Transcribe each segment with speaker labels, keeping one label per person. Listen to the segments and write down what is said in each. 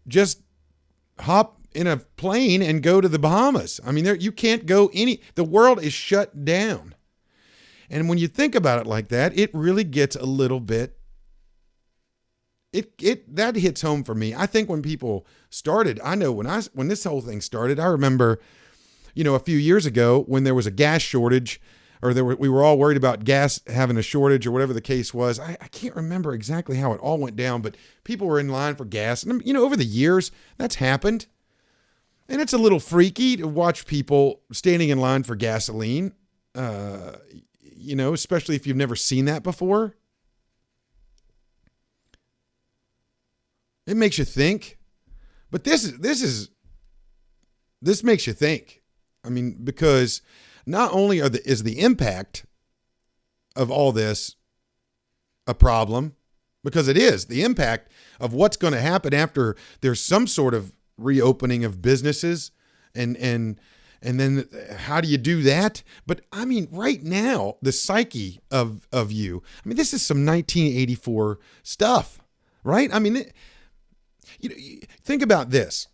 Speaker 1: just hop in a plane and go to the Bahamas. I mean, you can't go the world is shut down. And when you think about it like that, it really gets a little bit, that hits home for me. I think when people started, I know when this whole thing started, I remember, a few years ago when there was a gas shortage, or we were all worried about gas having a shortage or whatever the case was. I can't remember exactly how it all went down, but people were in line for gas. And, over the years, that's happened. And it's a little freaky to watch people standing in line for gasoline, especially if you've never seen that before. It makes you think. But this makes you think. I mean, because not only is the impact of all this a problem, because it is the impact of what's going to happen after there's some sort of reopening of businesses, and then how do you do that? But I mean, right now, the psyche of you, I mean, this is some 1984 stuff, right? I mean, think about this.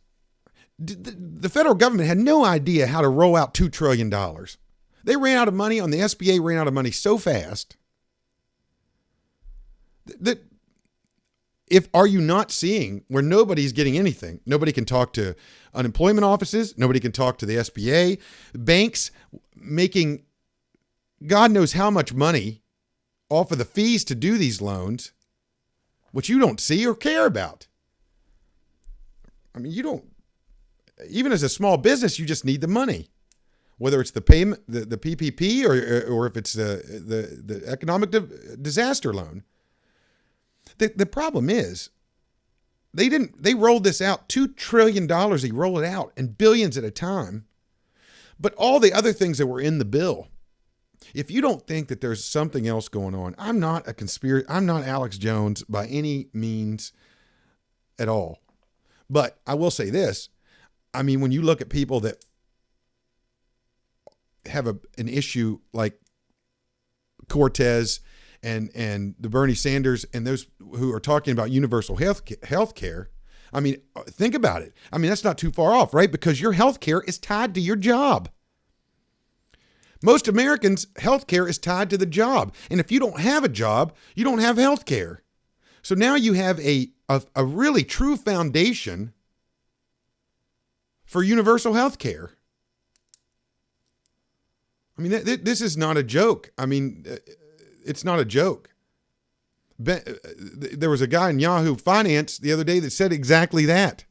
Speaker 1: The federal government had no idea how to roll out $2 trillion. They ran out of money the SBA ran out of money so fast that are you not seeing where nobody's getting anything? Nobody can talk to unemployment offices. Nobody can talk to the SBA. Banks making God knows how much money off of the fees to do these loans, which you don't see or care about. I mean, you don't, even as a small business, you just need the money, whether it's the payment, the PPP, or if it's the economic disaster loan. The problem is they rolled this out, $2 trillion. They roll it out and billions at a time. But all the other things that were in the bill, if you don't think that there's something else going on, I'm not Alex Jones by any means at all. But I will say this. I mean, when you look at people that have an issue like Cortez and the Bernie Sanders and those who are talking about universal health care, I mean, think about it. I mean, that's not too far off, right? Because your health care is tied to your job. Most Americans' health care is tied to the job. And if you don't have a job, you don't have health care. So now you have a really true foundation for universal health care. I mean, this is not a joke. I mean, it's not a joke. There was a guy in Yahoo Finance the other day that said exactly that.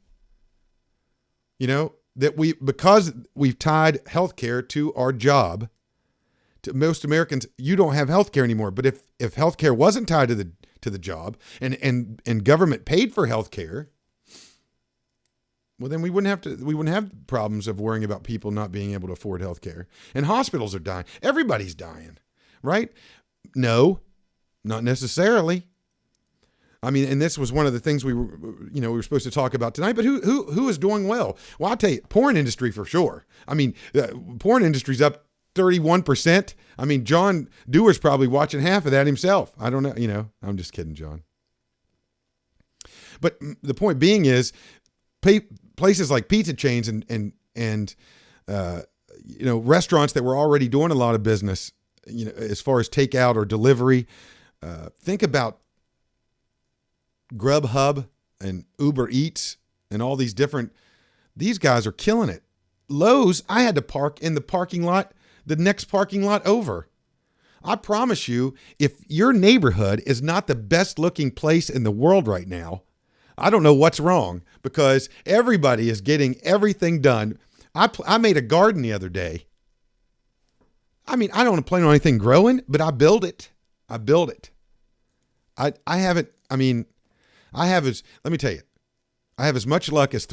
Speaker 1: That because we've tied healthcare to our job, to most Americans, you don't have healthcare anymore. But if healthcare wasn't tied to the job and government paid for healthcare, well, then we wouldn't have problems of worrying about people not being able to afford healthcare. And hospitals are dying. Everybody's dying, right? No, not necessarily. I mean, and this was one of the things we were supposed to talk about tonight. But who is doing well? Well, I'll tell you, porn industry for sure. I mean, porn industry's up 31%. I mean, John Dewar's probably watching half of that himself. I don't know. I'm just kidding, John. But the point being is, places like pizza chains and restaurants that were already doing a lot of business, as far as takeout or delivery. Think about Grubhub and Uber Eats and all these guys are killing it. Lowe's, I had to park in the next parking lot over. I promise you, if your neighborhood is not the best looking place in the world right now, I don't know what's wrong, because everybody is getting everything done. I made a garden the other day. I mean, I don't plan on anything growing, but I build it. Let me tell you, I have as much luck as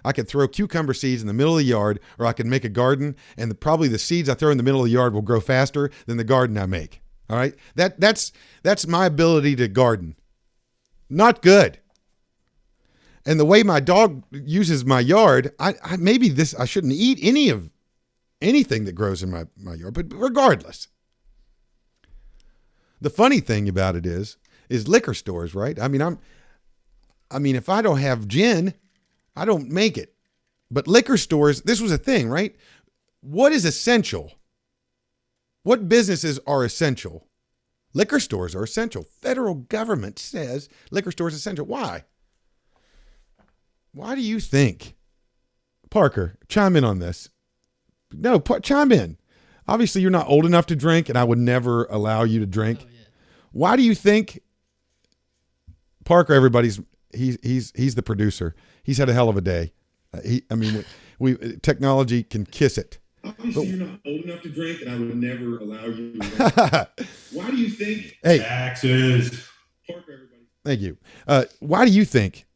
Speaker 1: I could throw cucumber seeds in the middle of the yard, or I can make a garden, and probably the seeds I throw in the middle of the yard will grow faster than the garden I make. All right. That's my ability to garden. Not good. And the way my dog uses my yard, I shouldn't eat anything that grows in my yard, but regardless. The funny thing about it is liquor stores, right? I mean, if I don't have gin, I don't make it. But liquor stores, this was a thing, right? What is essential? What businesses are essential? Liquor stores are essential. Federal government says liquor stores are essential. Why? Why do you think? Parker, chime in on this. No, chime in. Obviously, you're not old enough to drink, and I would never allow you to drink. Oh, yeah. Why do you think, Parker? Everybody's he's the producer. He's had a hell of a day. We technology can kiss it.
Speaker 2: Obviously, you're not old enough to drink, and I would never allow you to drink. Why do you think?
Speaker 1: Hey,
Speaker 2: taxes. Parker, everybody.
Speaker 1: Thank you. Why do you think,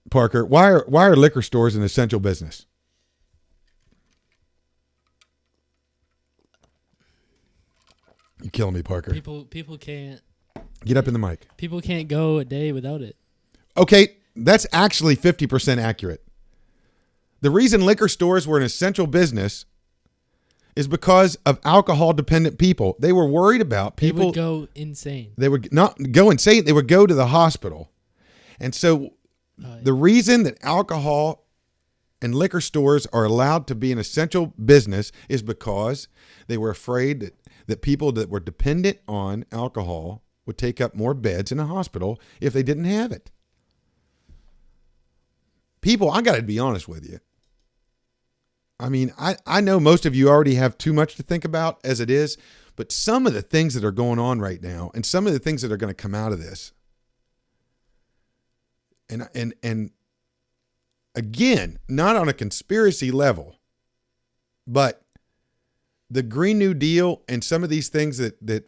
Speaker 1: Parker? Why are liquor stores an essential business? You're killing me, Parker.
Speaker 3: People can't
Speaker 1: get up in the mic.
Speaker 3: People can't go a day without it.
Speaker 1: Okay, that's actually 50% accurate. The reason liquor stores were an essential business is because of alcohol-dependent people. They were worried about people.
Speaker 3: They would go insane.
Speaker 1: They would not go insane. They would go to the hospital. And so the reason that alcohol and liquor stores are allowed to be an essential business is because they were afraid that people that were dependent on alcohol would take up more beds in a hospital if they didn't have it. People, I got to be honest with you. I mean, I know most of you already have too much to think about as it is, but some of the things that are going on right now and some of the things that are going to come out of this, and again, not on a conspiracy level, but the Green New Deal and some of these things that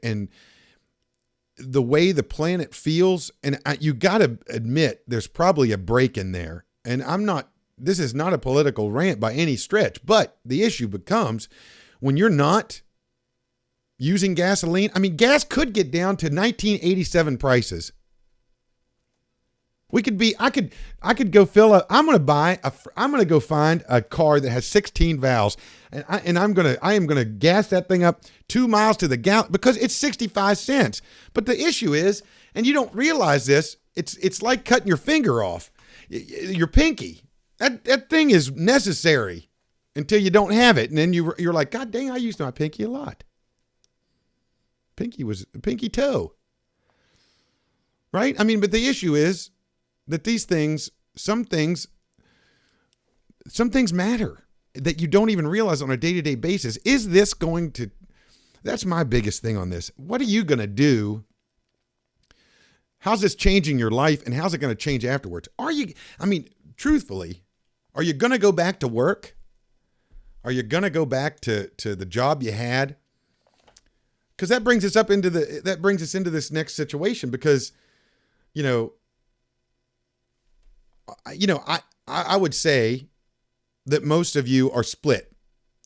Speaker 1: and the way the planet feels, and you got to admit there's probably a break in there. And this is not a political rant by any stretch, but the issue becomes when you're not using gasoline. I mean, gas could get down to 1987 prices. I could go fill up. I'm going to go find a car that has 16 valves and I am going to gas that thing up 2 miles to the gallon because it's 65 cents. But the issue is, and you don't realize this, it's like cutting your finger off, your pinky. That thing is necessary until you don't have it. And then you're like, God dang, I used my pinky a lot. Pinky toe. Right? I mean, but the issue is that these things, some things matter that you don't even realize on a day-to-day basis. That's my biggest thing on this. What are you going to do? How's this changing your life and how's it going to change afterwards? Truthfully, are you going to go back to work? Are you going to go back to the job you had? Because that brings us into this next situation because, I would say that most of you are split.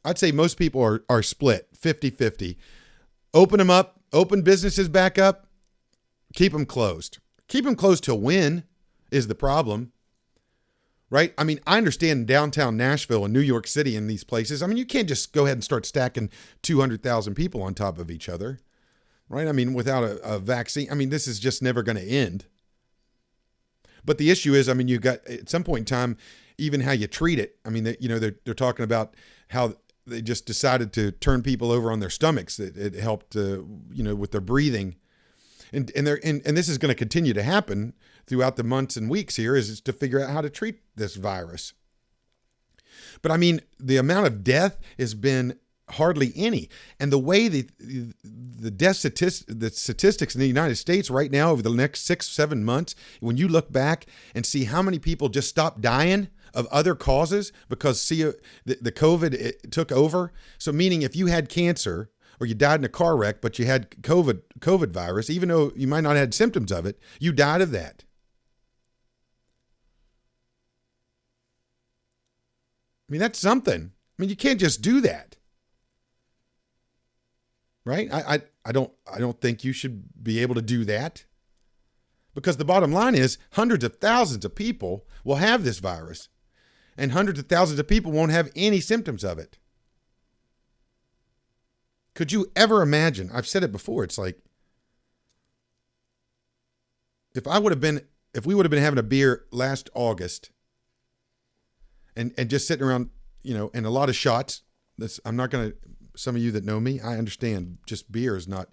Speaker 1: I'd say most people are split 50-50. Open them up, open businesses back up, keep them closed. Keep them closed till when is the problem, right? I mean, I understand downtown Nashville and New York City and these places. I mean, you can't just go ahead and start stacking 200,000 people on top of each other, right? I mean, without a vaccine, I mean, this is just never going to end. But the issue is, I mean, you got at some point in time, even how you treat it. I mean, they're talking about how they just decided to turn people over on their stomachs. It helped, with their breathing, and this is going to continue to happen throughout the months and weeks here. Is to figure out how to treat this virus. But I mean, the amount of death has been hardly any, and the way the death statistics in the United States right now over the next 6-7 months, when you look back and see how many people just stopped dying of other causes because the COVID it took over. So meaning if you had cancer or you died in a car wreck, but you had COVID virus, even though you might not have had symptoms of it, you died of that. I mean, that's something. I mean, you can't just do that. Right? I don't think you should be able to do that. Because the bottom line is hundreds of thousands of people will have this virus and hundreds of thousands of people won't have any symptoms of it. Could you ever imagine? I've said it before. It's like if we would have been having a beer last August and just sitting around, and a lot of shots. I'm not going to, some of you that know me, I understand just beer is not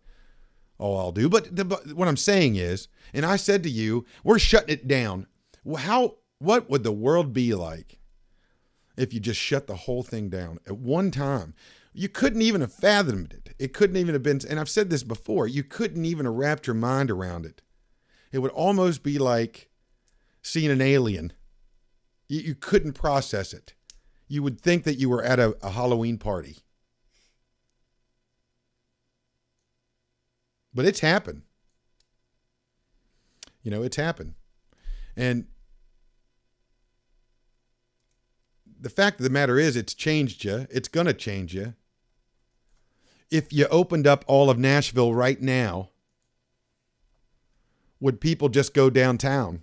Speaker 1: all I'll do. But what I'm saying is, and I said to you, we're shutting it down. What would the world be like if you just shut the whole thing down at one time? You couldn't even have fathomed it. It couldn't even have been, and I've said this before, you couldn't even have wrapped your mind around it. It would almost be like seeing an alien. You couldn't process it. You would think that you were at a Halloween party. But it's happened. It's happened. And the fact of the matter is, it's changed you. It's going to change you. If you opened up all of Nashville right now, would people just go downtown?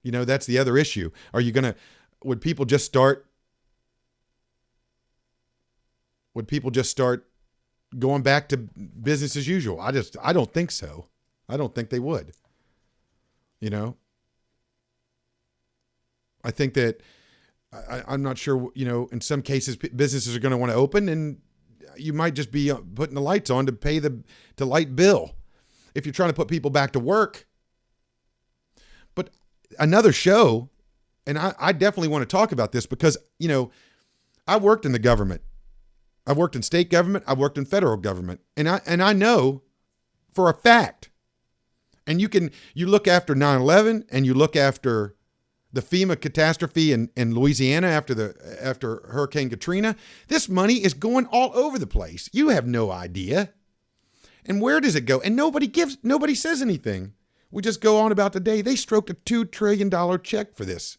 Speaker 1: That's the other issue. Would people just start going back to business as usual? I don't think so. I don't think they would. I think that I'm not sure, in some cases businesses are going to want to open, and you might just be putting the lights on to pay the light bill if you're trying to put people back to work. But another show, and I definitely want to talk about this because, I worked in the government. I've worked in state government. I've worked in federal government. And I know for a fact, and you look after 9/11 and you look after the FEMA catastrophe in Louisiana after Hurricane Katrina, this money is going all over the place. You have no idea. And where does it go? And nobody says anything. We just go on about the day. They stroked a $2 trillion check for this.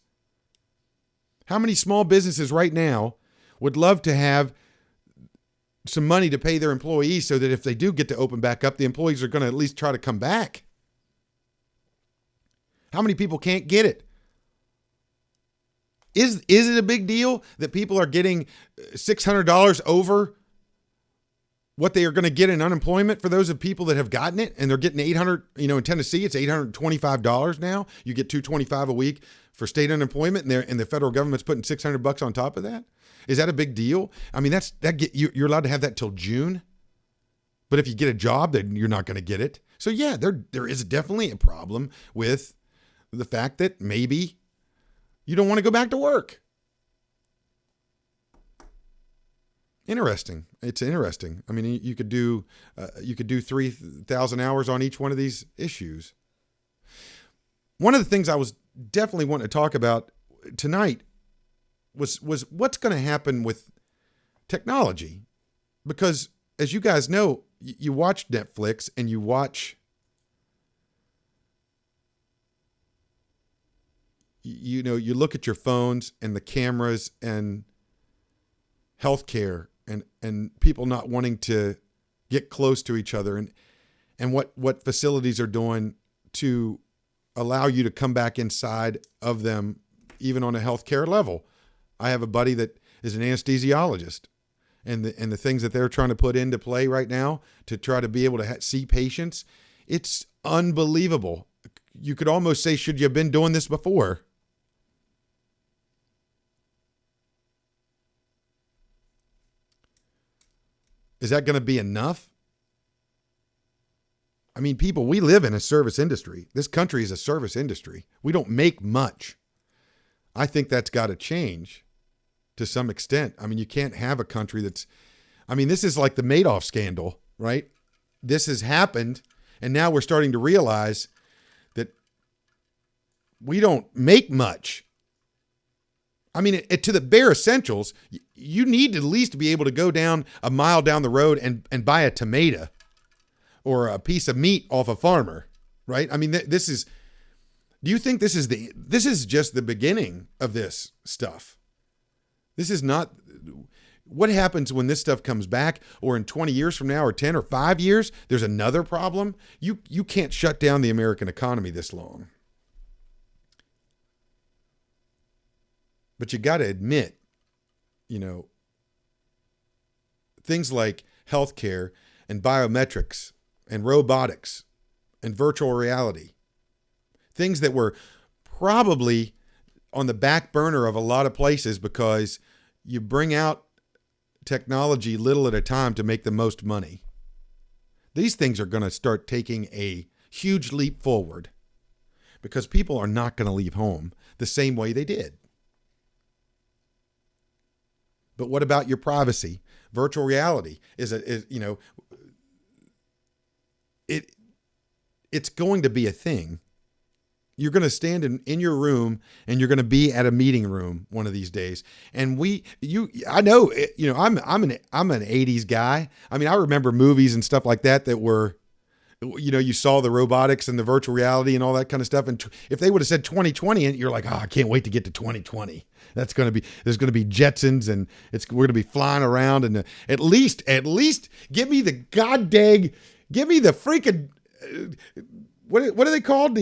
Speaker 1: How many small businesses right now would love to have some money to pay their employees so that if they do get to open back up, the employees are going to at least try to come back? How many people can't get it? Is it a big deal that people are getting $600 over what they are going to get in unemployment for those of people that have gotten it, and they're getting $800, in Tennessee, it's $825 now. You get $225 a week for state unemployment, and the federal government's putting $600 on top of that. Is that a big deal? I mean, you're allowed to have that till June, but if you get a job, then you're not going to get it. So yeah, there is definitely a problem with the fact that maybe you don't want to go back to work. Interesting. It's interesting. I mean, you could do 3,000 hours on each one of these issues. One of the things I was definitely wanting to talk about tonight was what's going to happen with technology, because as you guys know, you watch Netflix and you watch, you look at your phones and the cameras and healthcare and people not wanting to get close to each other, and what facilities are doing to allow you to come back inside of them, even on a healthcare level. I have a buddy that is an anesthesiologist, and the things that they're trying to put into play right now to try to be able to see patients, it's unbelievable. You could almost say, should you have been doing this before? Is that going to be enough? I mean, people, we live in a service industry. This country is a service industry. We don't make much. I think that's got to change to some extent. I mean, you can't have a country this is like the Madoff scandal, right? This has happened, and now we're starting to realize that we don't make much. I mean, to the bare essentials, you need to at least be able to go down a mile down the road and buy a tomato or a piece of meat off a farmer, right? I mean, do you think this is just the beginning of this stuff? This is not, what happens when this stuff comes back, or in 20 years from now, or 10 or 5 years, there's another problem. You can't shut down the American economy this long. But you got to admit, things like healthcare and biometrics and robotics and virtual reality, things that were probably on the back burner of a lot of places because you bring out technology little at a time to make the most money. These things are going to start taking a huge leap forward because people are not going to leave home the same way they did. But what about your privacy? Virtual reality is it's going to be a thing. You're going to stand in your room and you're going to be at a meeting room one of these days. And I know, I'm an 80s guy. I mean, I remember movies and stuff like that were, you saw the robotics and the virtual reality and all that kind of stuff. And if they would have said 2020, and you're like, oh, I can't wait to get to 2020. There's going to be Jetsons and we're going to be flying around. And at least give me the freaking, what are they called?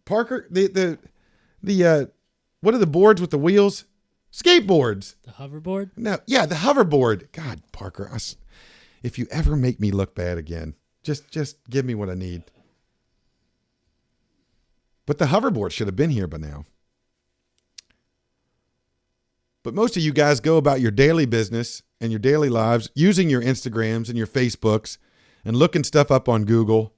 Speaker 1: Parker, the what are the boards with the wheels? Skateboards.
Speaker 3: The hoverboard?
Speaker 1: No, yeah, the hoverboard. God, Parker, if you ever make me look bad again, just give me what I need. But the hoverboard should have been here by now. But most of you guys go about your daily business and your daily lives using your Instagrams and your Facebooks and looking stuff up on Google,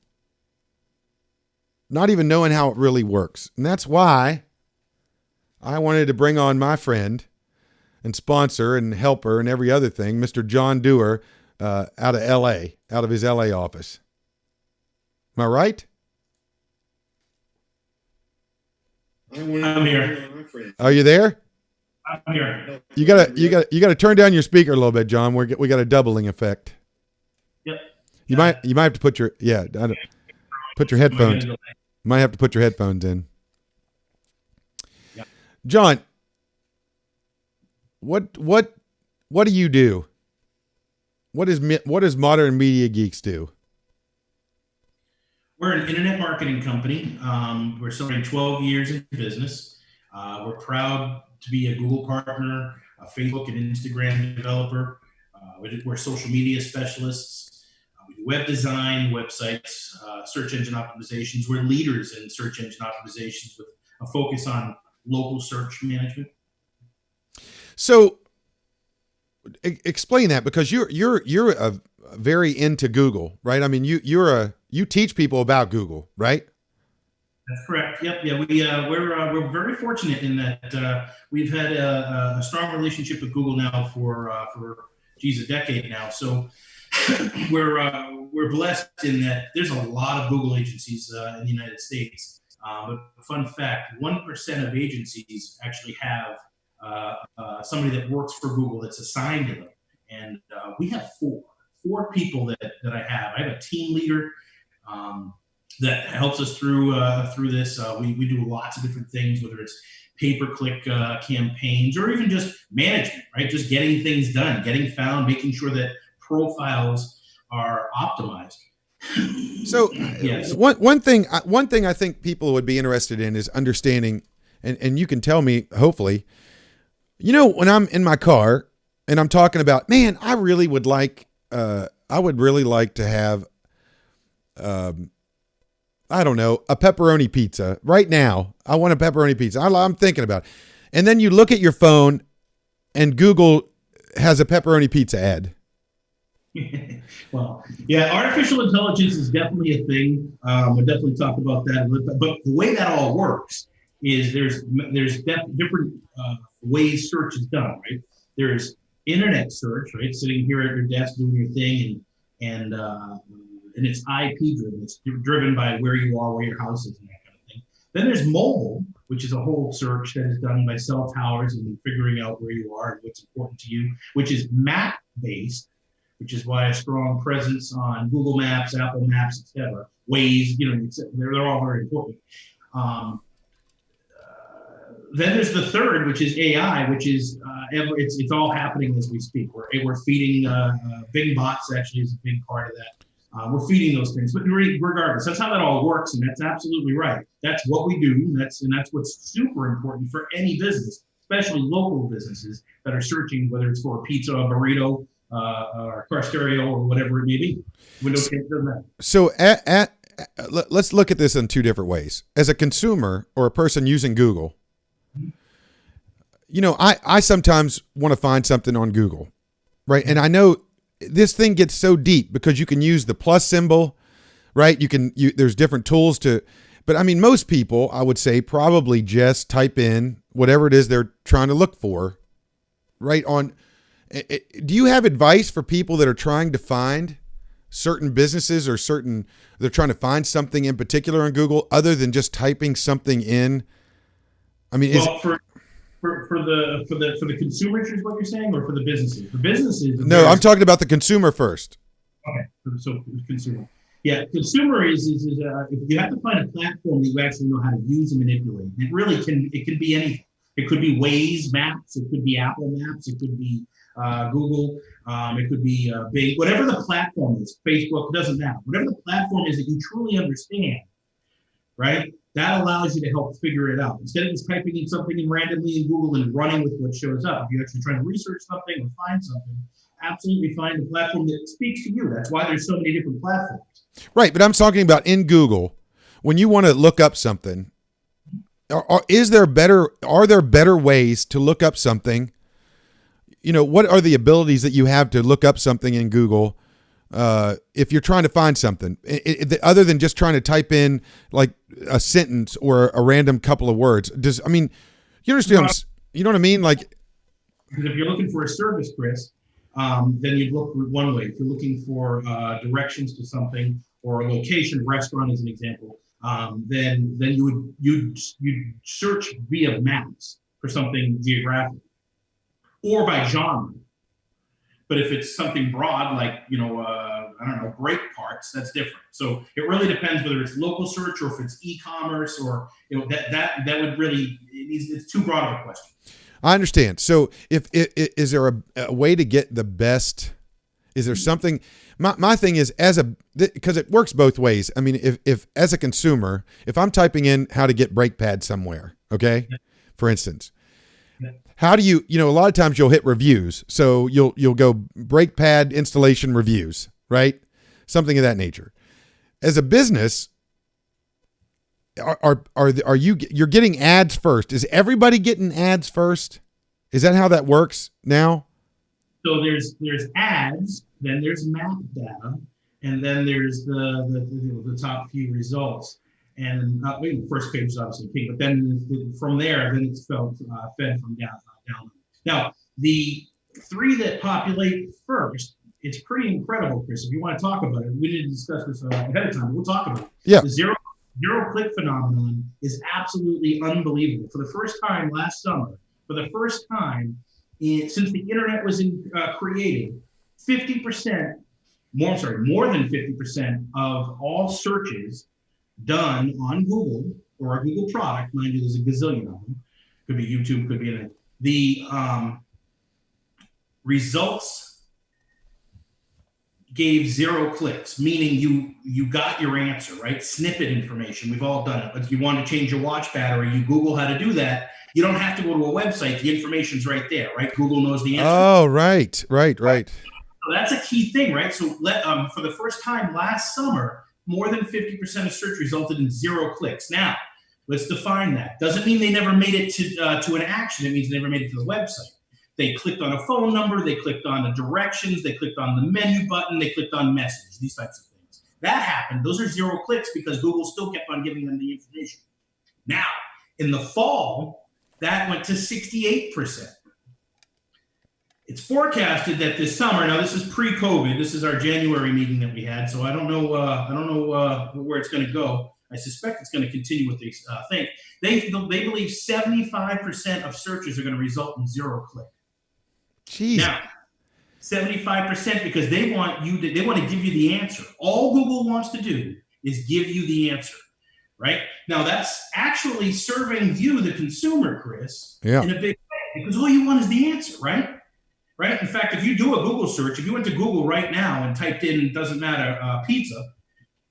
Speaker 1: not even knowing how it really works. And that's why I wanted to bring on my friend and sponsor and helper and every other thing, Mr. John Dewar, out of L.A., out of his L.A. office. Am I right?
Speaker 2: I'm here.
Speaker 1: Are you there?
Speaker 2: I'm here.
Speaker 1: You gotta turn down your speaker a little bit, John. We got a doubling effect.
Speaker 2: Yep.
Speaker 1: You might have to put your headphones. Might have to put your headphones in.
Speaker 2: Yep.
Speaker 1: John, what do you do? What does Modern Media Geeks do?
Speaker 4: We're an internet marketing company. We're celebrating 12 years in business. We're proud to be a Google partner, a Facebook and Instagram developer. We're social media specialists. We do web design, websites, search engine optimizations. We're leaders in search engine optimizations with a focus on local search management.
Speaker 1: So, explain that, because you're a very into Google, right? I mean, you teach people about Google, right?
Speaker 4: That's correct. Yep. Yeah. We're very fortunate in that we've had a strong relationship with Google now for a decade now. So we're blessed in that there's a lot of Google agencies in the United States. But fun fact: 1% of agencies actually have somebody that works for Google that's assigned to them, and we have four people that I have. I have a team leader. That helps us through this. We do lots of different things, whether it's pay-per-click campaigns or even just management, right? Just getting things done, getting found, making sure that profiles are optimized.
Speaker 1: So
Speaker 4: yes.
Speaker 1: one thing I think people would be interested in is understanding, and you can tell me, hopefully, when I'm in my car and I'm talking about, man, I would really like to have, I don't know, a pepperoni pizza right now. I want a pepperoni pizza. I'm thinking about it. And then you look at your phone and Google has a pepperoni pizza ad.
Speaker 4: Well, yeah, artificial intelligence is definitely a thing. We'll definitely talk about that. But the way that all works is there's different ways search is done, right? There's internet search, right? Sitting here at your desk doing your thing, and it's IP driven. It's driven by where you are, where your house is, and that kind of thing. Then there's mobile, which is a whole search that is done by cell towers and figuring out where you are and what's important to you, which is map based, which is why a strong presence on Google Maps, Apple Maps, etc. Waze, they're all very important. Then there's the third, which is AI, which is it's all happening as we speak. We're feeding Bing bots actually is a big part of that. We're feeding those things, but regardless, that's how that all works, and that's absolutely right. That's what we do, and that's what's super important for any business, especially local businesses that are searching, whether it's for a pizza, a burrito, or a car stereo, or whatever it may be. Windows tint doesn't matter.
Speaker 1: So let's look at this in two different ways. As a consumer or a person using Google, I sometimes want to find something on Google, right? And I know this thing gets so deep because you can use the plus symbol, right? There's different tools but I mean, most people, I would say, probably just type in whatever it is they're trying to look for, right? Do you have advice for people that are trying to find certain businesses or they're trying to find something in particular on Google other than just typing something in? I mean,
Speaker 4: for the consumers is what you're saying, or for the businesses? For businesses.
Speaker 1: No, I'm talking about the consumer first.
Speaker 4: Okay, so consumer. Yeah, consumer is if you have to find a platform that you actually know how to use and manipulate. It really can be anything. It could be Waze Maps, it could be Apple Maps, it could be Google, it could be Bing, whatever the platform is, Facebook, it doesn't matter. Whatever the platform is that you truly understand, right? That allows you to help figure it out. Instead of just typing in something randomly in Google and running with what shows up, if you're actually trying to research something or find something, absolutely find a platform that speaks to you. That's why there's so many different platforms.
Speaker 1: Right, but I'm talking about in Google, when you want to look up something, are there better ways to look up something? What are the abilities that you have to look up something in Google if you're trying to find something other than just trying to type in like a sentence or a random couple of words? You understand? You know what I mean? Like,
Speaker 4: because if you're looking for a service, Chris, then you'd look one way. If you're looking for directions to something or a location, restaurant as an example, then you'd search via maps for something geographic or by genre. But if it's something broad, like I don't know, brake parts, that's different. So it really depends whether it's local search or if it's e-commerce or that would really it's too broad of a question.
Speaker 1: I understand. So is there a way to get the best? Is there something? My thing is because it works both ways. I mean, if as a consumer, if I'm typing in how to get brake pads somewhere, okay, for instance, how do you a lot of times you'll hit reviews. So you'll go brake pad installation reviews, right? Something of that nature. As a business, you're getting ads first? Is everybody getting ads first? Is that how that works now?
Speaker 4: So there's ads, then there's map data, and then there's the top few results. And the first page is obviously king, but then from there, then it's fed from down. Now, the three that populate first, it's pretty incredible, Chris. If you want to talk about it, we didn't discuss this ahead of time, but we'll talk about it.
Speaker 1: Yeah.
Speaker 4: The zero-click phenomenon is absolutely unbelievable. For the first time last summer, since the internet was created, more than 50% of all searches done on Google or a Google product, mind you, there's a gazillion of them, could be YouTube, could be anything. The results gave 0 clicks, meaning you got your answer, right? Snippet information. We've all done it. But if you want to change your watch battery, you Google how to do that. You don't have to go to a website. The information's right there, right? Google knows the answer.
Speaker 1: Oh, right.
Speaker 4: So that's a key thing, right? So for the first time last summer, more than 50% of search resulted in 0 clicks. Now, let's define that. Doesn't mean they never made it to an action. It means they never made it to the website. They clicked on a phone number. They clicked on the directions. They clicked on the menu button. They clicked on message, these types of things. That happened. Those are 0 clicks because Google still kept on giving them the information. Now, in the fall, that went to 68%. It's forecasted that this summer, now this is pre-COVID, this is our January meeting that we had, so I don't know where it's going to go. I suspect it's going to continue what they think. They believe 75% of searches are going to result in 0 click.
Speaker 1: Jeez.
Speaker 4: Now, 75% because they want to give you the answer. All Google wants to do is give you the answer. Right? Now, that's actually serving you, the consumer, Chris, in a big way, because all you want is the answer, right? Right? In fact, if you do a Google search, if you went to Google right now and typed in, it doesn't matter, pizza,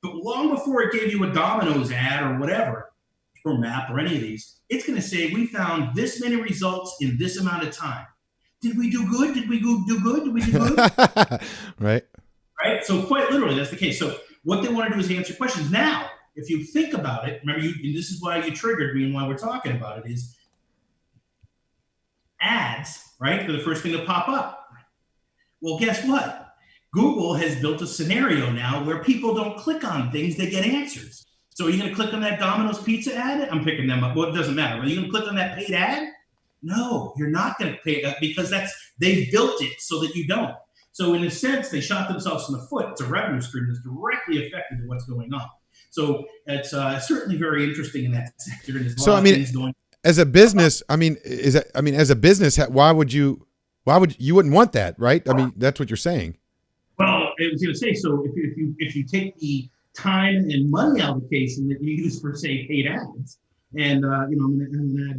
Speaker 4: but long before it gave you a Domino's ad or whatever, or map or any of these, it's going to say, we found this many results in this amount of time. Did we do good? Did we do good? Did we do good?
Speaker 1: Right.
Speaker 4: Right? So quite literally, that's the case. So what they want to do is answer questions. Now, if you think about it, remember, and this is why you triggered me and why we're talking about it, is ads, right? They're the first thing to pop up. Well, guess what? Google has built a scenario now where people don't click on things, they get answers. So are you going to click on that Domino's pizza ad? I'm picking them up. Well, it doesn't matter. Are you going to click on that paid ad? No, you're not going to pay that because they've built it so that you don't. So in a sense, they shot themselves in the foot. It's a revenue stream that's directly affected to what's going on. So it's certainly very interesting in that sector. And there's a lot of things going.
Speaker 1: As a business, as a business, why would you wouldn't want that, right? I mean, that's what you're saying.
Speaker 4: Well, I was going to say, so if you take the time and money allocation that you use for, say, paid ads, and I'm an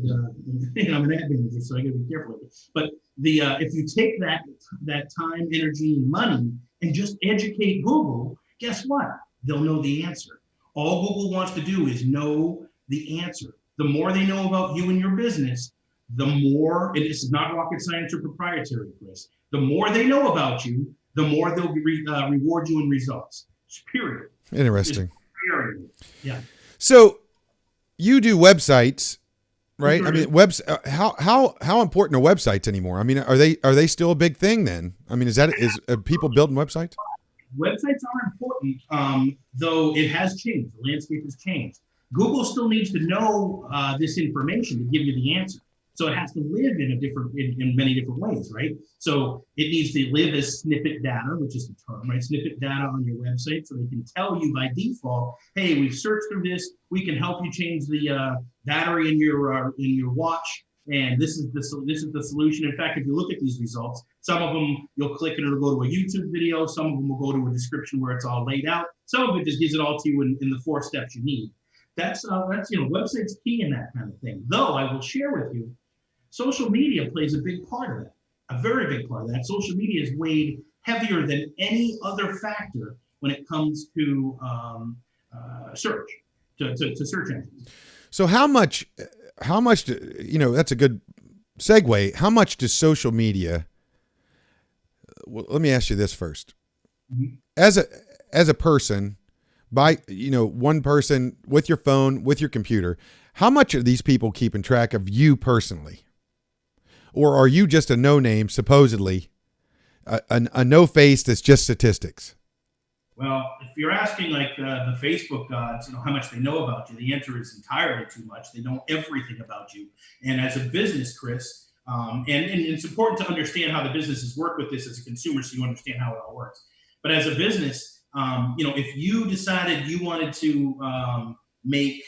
Speaker 4: ad manager, so I got to be careful with it. But if you take that time, energy, and money and just educate Google, guess what? They'll know the answer. All Google wants to do is know the answer. The more they know about you and your business, the more, and this is not rocket science or proprietary, Chris, the more they know about you, the more they'll reward you in results. Period.
Speaker 1: Interesting.
Speaker 4: Period. Yeah.
Speaker 1: So you do websites, right? I mean, how important are websites anymore? I mean, are they still a big thing then? I mean, is people building websites?
Speaker 4: Websites are important, though it has changed. The landscape has changed. Google still needs to know this information to give you the answer. So it has to live in many different ways, right? So it needs to live as snippet data, which is the term, right? Snippet data on your website, so they can tell you by default, hey, we've searched through this. We can help you change the battery in your watch, and this is the solution. In fact, if you look at these results, some of them you'll click and it'll go to a YouTube video. Some of them will go to a description where it's all laid out. Some of it just gives it all to you in the 4 steps you need. That's website's key in that kind of thing. Though I will share with you, social media plays a big part of that, a very big part of that. Social media is weighed heavier than any other factor when it comes to search, to search engines.
Speaker 1: So how much, that's a good segue. How much does social media, well, let me ask you this first. Mm-hmm. As a person, by, one person with your phone, with your computer, how much are these people keeping track of you personally? Or are you just a no-name, supposedly, a no-face that's just statistics?
Speaker 4: Well, if you're asking like the Facebook gods, how much they know about you, the answer is entirely too much. They know everything about you. And as a business, Chris, and it's important to understand how the businesses work with this as a consumer so you understand how it all works. But as a business, if you decided you wanted to make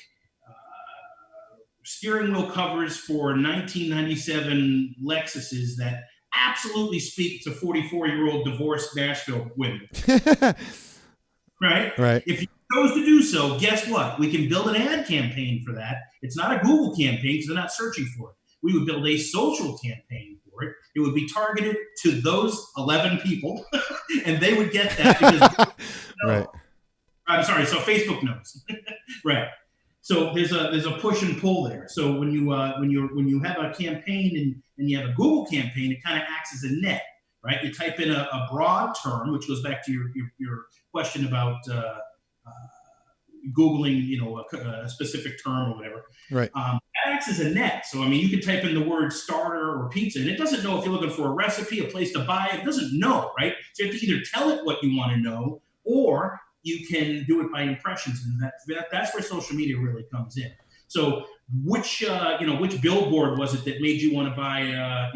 Speaker 4: steering wheel covers for 1997 Lexuses that absolutely speak to 44-year-old divorced Nashville women. Right?
Speaker 1: Right.
Speaker 4: If you chose to do so, guess what? We can build an ad campaign for that. It's not a Google campaign because they're not searching for it. We would build a social campaign for it. It would be targeted to those 11 people, and they would get that because
Speaker 1: right.
Speaker 4: I'm sorry. So Facebook knows, right? So there's a push and pull there. So when you have a campaign and you have a Google campaign, it kind of acts as a net, right? You type in a broad term, which goes back to your question about Googling, a specific term or whatever.
Speaker 1: Right.
Speaker 4: That acts as a net. So, you can type in the word starter or pizza, and it doesn't know if you're looking for a recipe, a place to buy it. It doesn't know, right? So you have to either tell it what you want to know, or you can do it by impressions. And that's where social media really comes in. So which billboard was it that made you want to buy a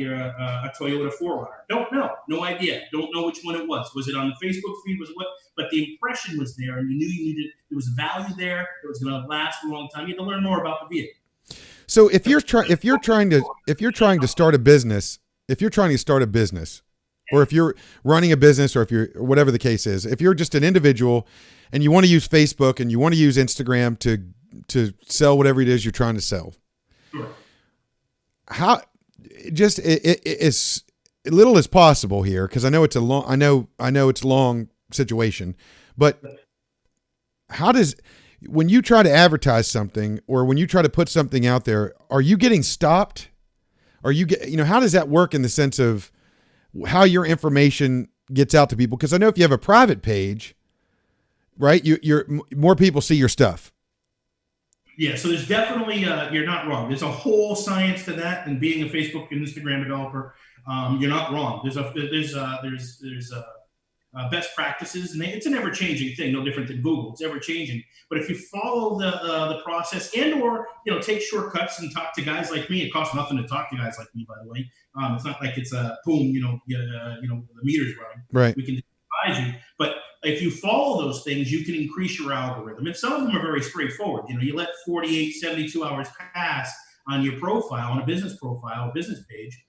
Speaker 4: Toyota 4Runner? Don't know. No idea. Don't know which one it was. Was it on the Facebook feed? Was it what? But the impression was there, and you knew you needed. There was value there. It was going to last a long time. You had to learn more about the vehicle.
Speaker 1: So if you're trying to start a business, or if you're running a business, or whatever the case is, if you're just an individual and you want to use Facebook and you want to use Instagram to sell whatever it is you're trying to sell,
Speaker 4: Sure.
Speaker 1: How just as little as possible here, because I know it's a long situation, but how does, when you try to advertise something or when you try to put something out there, are you getting stopped? How does that work in the sense of how your information gets out to people? Because I know if you have a private page, right? You're more people see your stuff.
Speaker 4: Yeah, so there's definitely you're not wrong. There's a whole science to that, and being a Facebook and Instagram developer, you're not wrong. There's best practices, and it's an ever changing thing, no different than Google. It's ever changing. But if you follow the process, and or take shortcuts and talk to guys like me, it costs nothing to talk to guys like me. By the way, it's not like it's a boom, the meter's running.
Speaker 1: Right.
Speaker 4: We can advise you, but if you follow those things, you can increase your algorithm. And some of them are very straightforward. You let 48, 72 hours pass on your profile, on a business profile, a business page,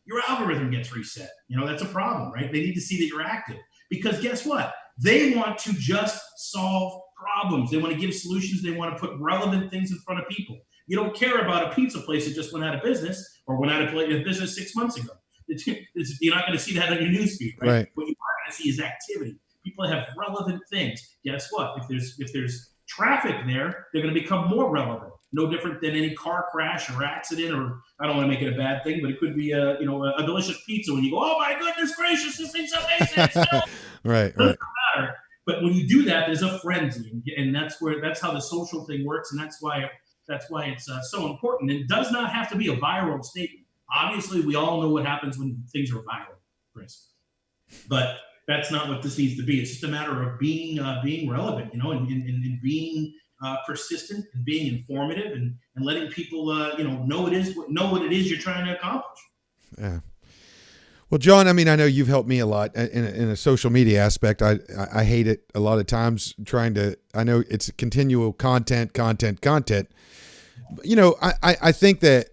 Speaker 4: your algorithm gets reset. That's a problem, right? They need to see that you're active. Because guess what? They want to just solve problems. They want to give solutions. They want to put relevant things in front of people. You don't care about a pizza place that just went out of business or went out of business 6 months ago. You're not going to see that on your newsfeed, right?
Speaker 1: Right.
Speaker 4: What you are going to see is activity. People have relevant things. Guess what? If there's traffic there, they're going to become more relevant. No different than any car crash or accident, or I don't want to make it a bad thing, but it could be a delicious pizza when you go, oh my goodness gracious, this thing's amazing.
Speaker 1: Right.
Speaker 4: Doesn't matter. But when you do that, there's a frenzy, and that's how the social thing works, and that's why it's so important. And it does not have to be a viral statement. Obviously, we all know what happens when things are viral, Chris. But that's not what this needs to be. It's just a matter of being relevant, and being persistent and being informative and letting people know what it is you're trying to accomplish.
Speaker 1: Yeah. Well, John, I know you've helped me a lot in a social media aspect. I hate it a lot of times I know it's continual content. I think that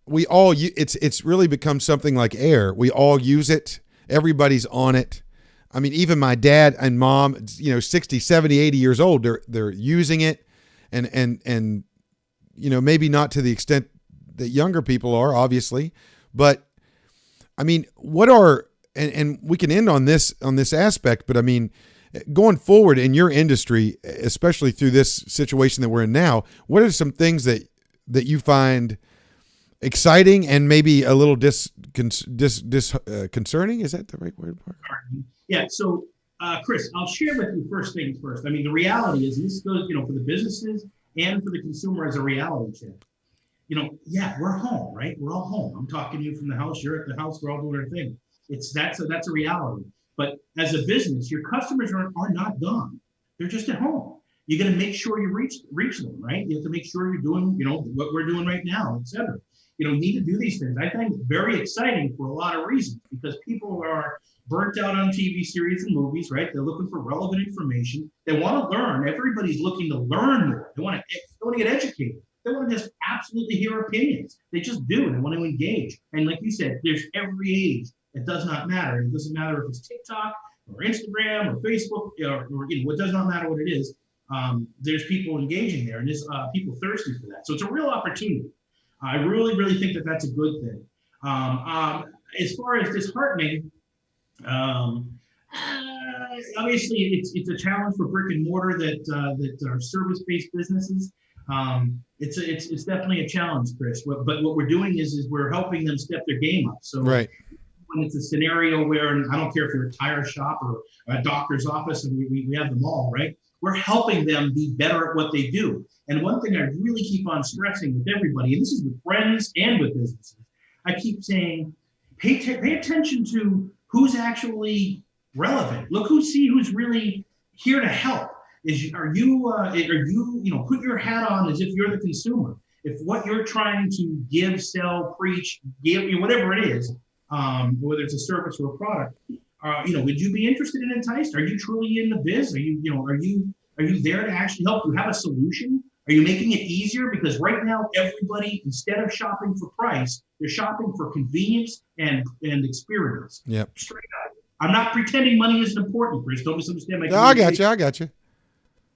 Speaker 1: we all, it's really become something like air. We all use it. Everybody's on it. Even my dad and mom, 60, 70, 80 years old, they're using it and maybe not to the extent that younger people are, obviously, but what are, and we can end on this aspect, but going forward in your industry, especially through this situation that we're in now, what are some things that you find exciting and maybe a little concerning? Is that the right word, Mark?
Speaker 4: Yeah. So, Chris, I'll share with you first things first. The reality is, and this goes, for the businesses and for the consumer as a reality check. We're home, right? We're all home. I'm talking to you from the house. You're at the house. We're all doing our thing. That's a reality. But as a business, your customers are not gone. They're just at home. You got to make sure you reach them, right? You have to make sure you're doing, what we're doing right now, et cetera. You need to do these things. I think it's very exciting for a lot of reasons because people are burnt out on TV series and movies, right? They're looking for relevant information. They want to learn. Everybody's looking to learn more. They want to get educated. They want to just absolutely hear opinions. They just do. They want to engage. And like you said, there's every age. It does not matter. It doesn't matter if it's TikTok or Instagram or Facebook or it does not matter what it is. There's people engaging there, and there's people thirsty for that. So it's a real opportunity. I really, really think that that's a good thing. As far as disheartening, obviously it's a challenge for brick and mortar that are service-based businesses. It's definitely a challenge, Chris. But what we're doing is we're helping them step their game up. So
Speaker 1: right.
Speaker 4: When it's a scenario where, and I don't care if you're a tire shop or a doctor's office, and we have them all, right? We're helping them be better at what they do. And one thing I really keep on stressing with everybody, and this is with friends and with businesses, I keep saying, pay attention to who's actually relevant. Look who's really here to help. Are you put your hat on as if you're the consumer. If what you're trying to give, sell, preach, whatever it is, whether it's a service or a product, would you be interested in Enticed? Are you truly in the biz? Are you there to actually help? Do you have a solution? Are you making it easier? Because right now, everybody, instead of shopping for price, they're shopping for convenience and experience.
Speaker 1: Yep.
Speaker 4: Straight up. I'm not pretending money isn't important, Chris. Don't misunderstand my
Speaker 1: communication. I got you.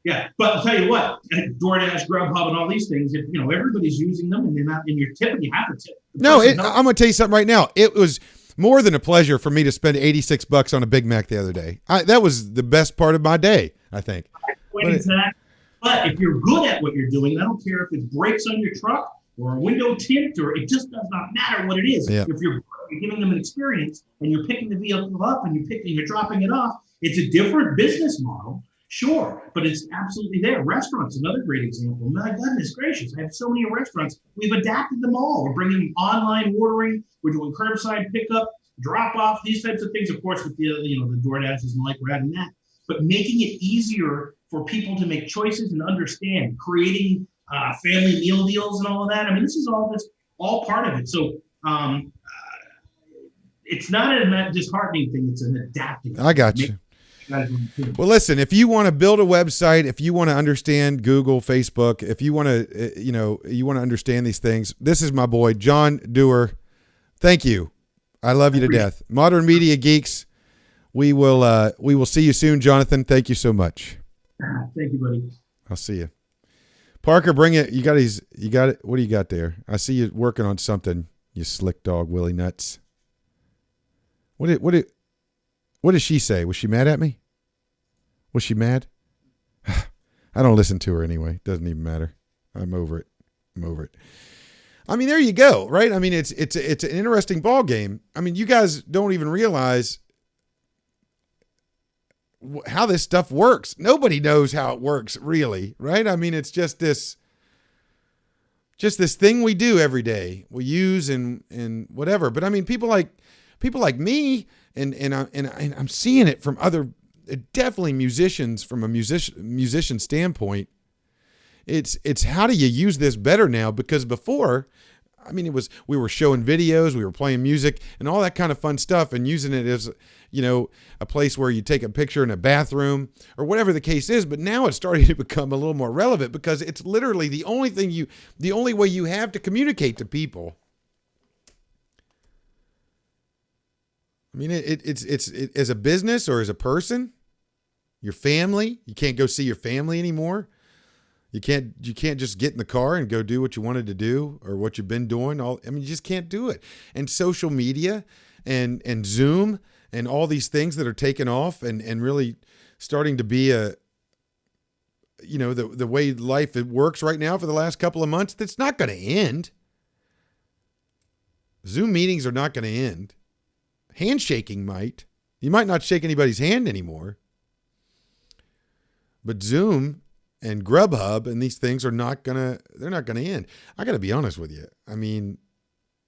Speaker 4: Yeah, but I'll tell you what, DoorDash, Grubhub, and all these things, if everybody's using them and they're not, and you're tipping, you have to tip.
Speaker 1: I'm going to tell you something right now. It was more than a pleasure for me to spend $86 on a Big Mac the other day. That was the best part of my day, I think.
Speaker 4: But if you're good at what you're doing, I don't care if it breaks on your truck or a window tint, or it just does not matter what it is.
Speaker 1: Yeah.
Speaker 4: If you're giving them an experience and you're picking the vehicle up and you're dropping it off, it's a different business model. Sure, but it's absolutely there. Restaurants, another great example. My goodness gracious, I have so many restaurants. We've adapted them all. We're bringing online ordering. We're doing curbside pickup, drop off, these types of things. Of course, with the DoorDashes and like we're adding that, but making it easier for people to make choices and understand, creating family meal deals and all of that. I mean, this is all part of it. So it's not a disheartening thing. It's an adapting.
Speaker 1: I got you. Well, listen, if you want to build a website, if you want to understand Google, Facebook, if you want to, you want to understand these things, this is my boy, John Dewar. Thank you. I love you to death. Modern Media Geeks. We will see you soon, Jonathan. Thank you so much.
Speaker 4: Thank you, buddy.
Speaker 1: I'll see you. Parker, bring it. You got it. What do you got there? I see you working on something, you slick dog, Willie Nuts. What did she say? Was she mad at me? Was she mad? I don't listen to her anyway. Doesn't even matter. I'm over it. I mean, there you go, right? I mean, it's an interesting ball game. I mean, you guys don't even realize how this stuff works. Nobody knows how it works, really, right? I mean, it's just this thing we do every day. We use and whatever. But I mean, people like me. And I'm seeing it from other, definitely musicians, from a musician standpoint. It's how do you use this better now? Because before, I mean, we were showing videos, we were playing music and all that kind of fun stuff and using it as, a place where you take a picture in a bathroom or whatever the case is. But now it's starting to become a little more relevant because it's literally the only way you have to communicate to people. I mean, it's as a business or as a person, your family. You can't go see your family anymore. You can't just get in the car and go do what you wanted to do or what you've been doing. You just can't do it. And social media and Zoom and all these things that are taking off and really starting to be the way life works right now for the last couple of months, that's not going to end. Zoom meetings are not going to end. Handshaking might. You might not shake anybody's hand anymore. But Zoom and Grubhub and these things they're not gonna end. I gotta be honest with you. I mean,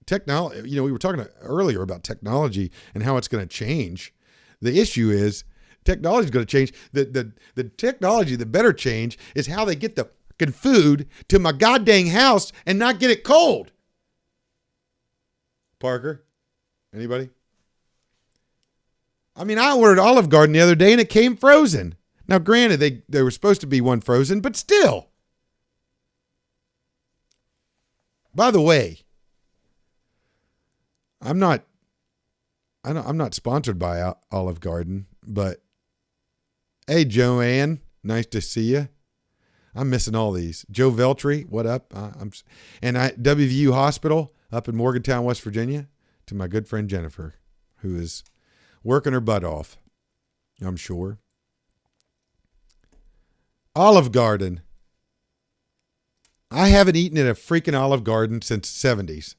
Speaker 1: technology, we were talking earlier about technology and how it's gonna change. The issue is technology is gonna change. The technology that better change is how they get the fucking food to my goddamn house and not get it cold. Parker? Anybody? I mean, I ordered Olive Garden the other day and it came frozen. Now, granted, there was supposed to be one frozen, but still. By the way, I'm not sponsored by Olive Garden, but hey, Joanne, nice to see you. I'm missing all these. Joe Veltri, what up? WVU Hospital up in Morgantown, West Virginia, to my good friend Jennifer, who is working her butt off, I'm sure. Olive Garden. I haven't eaten at a freaking Olive Garden since the 70s.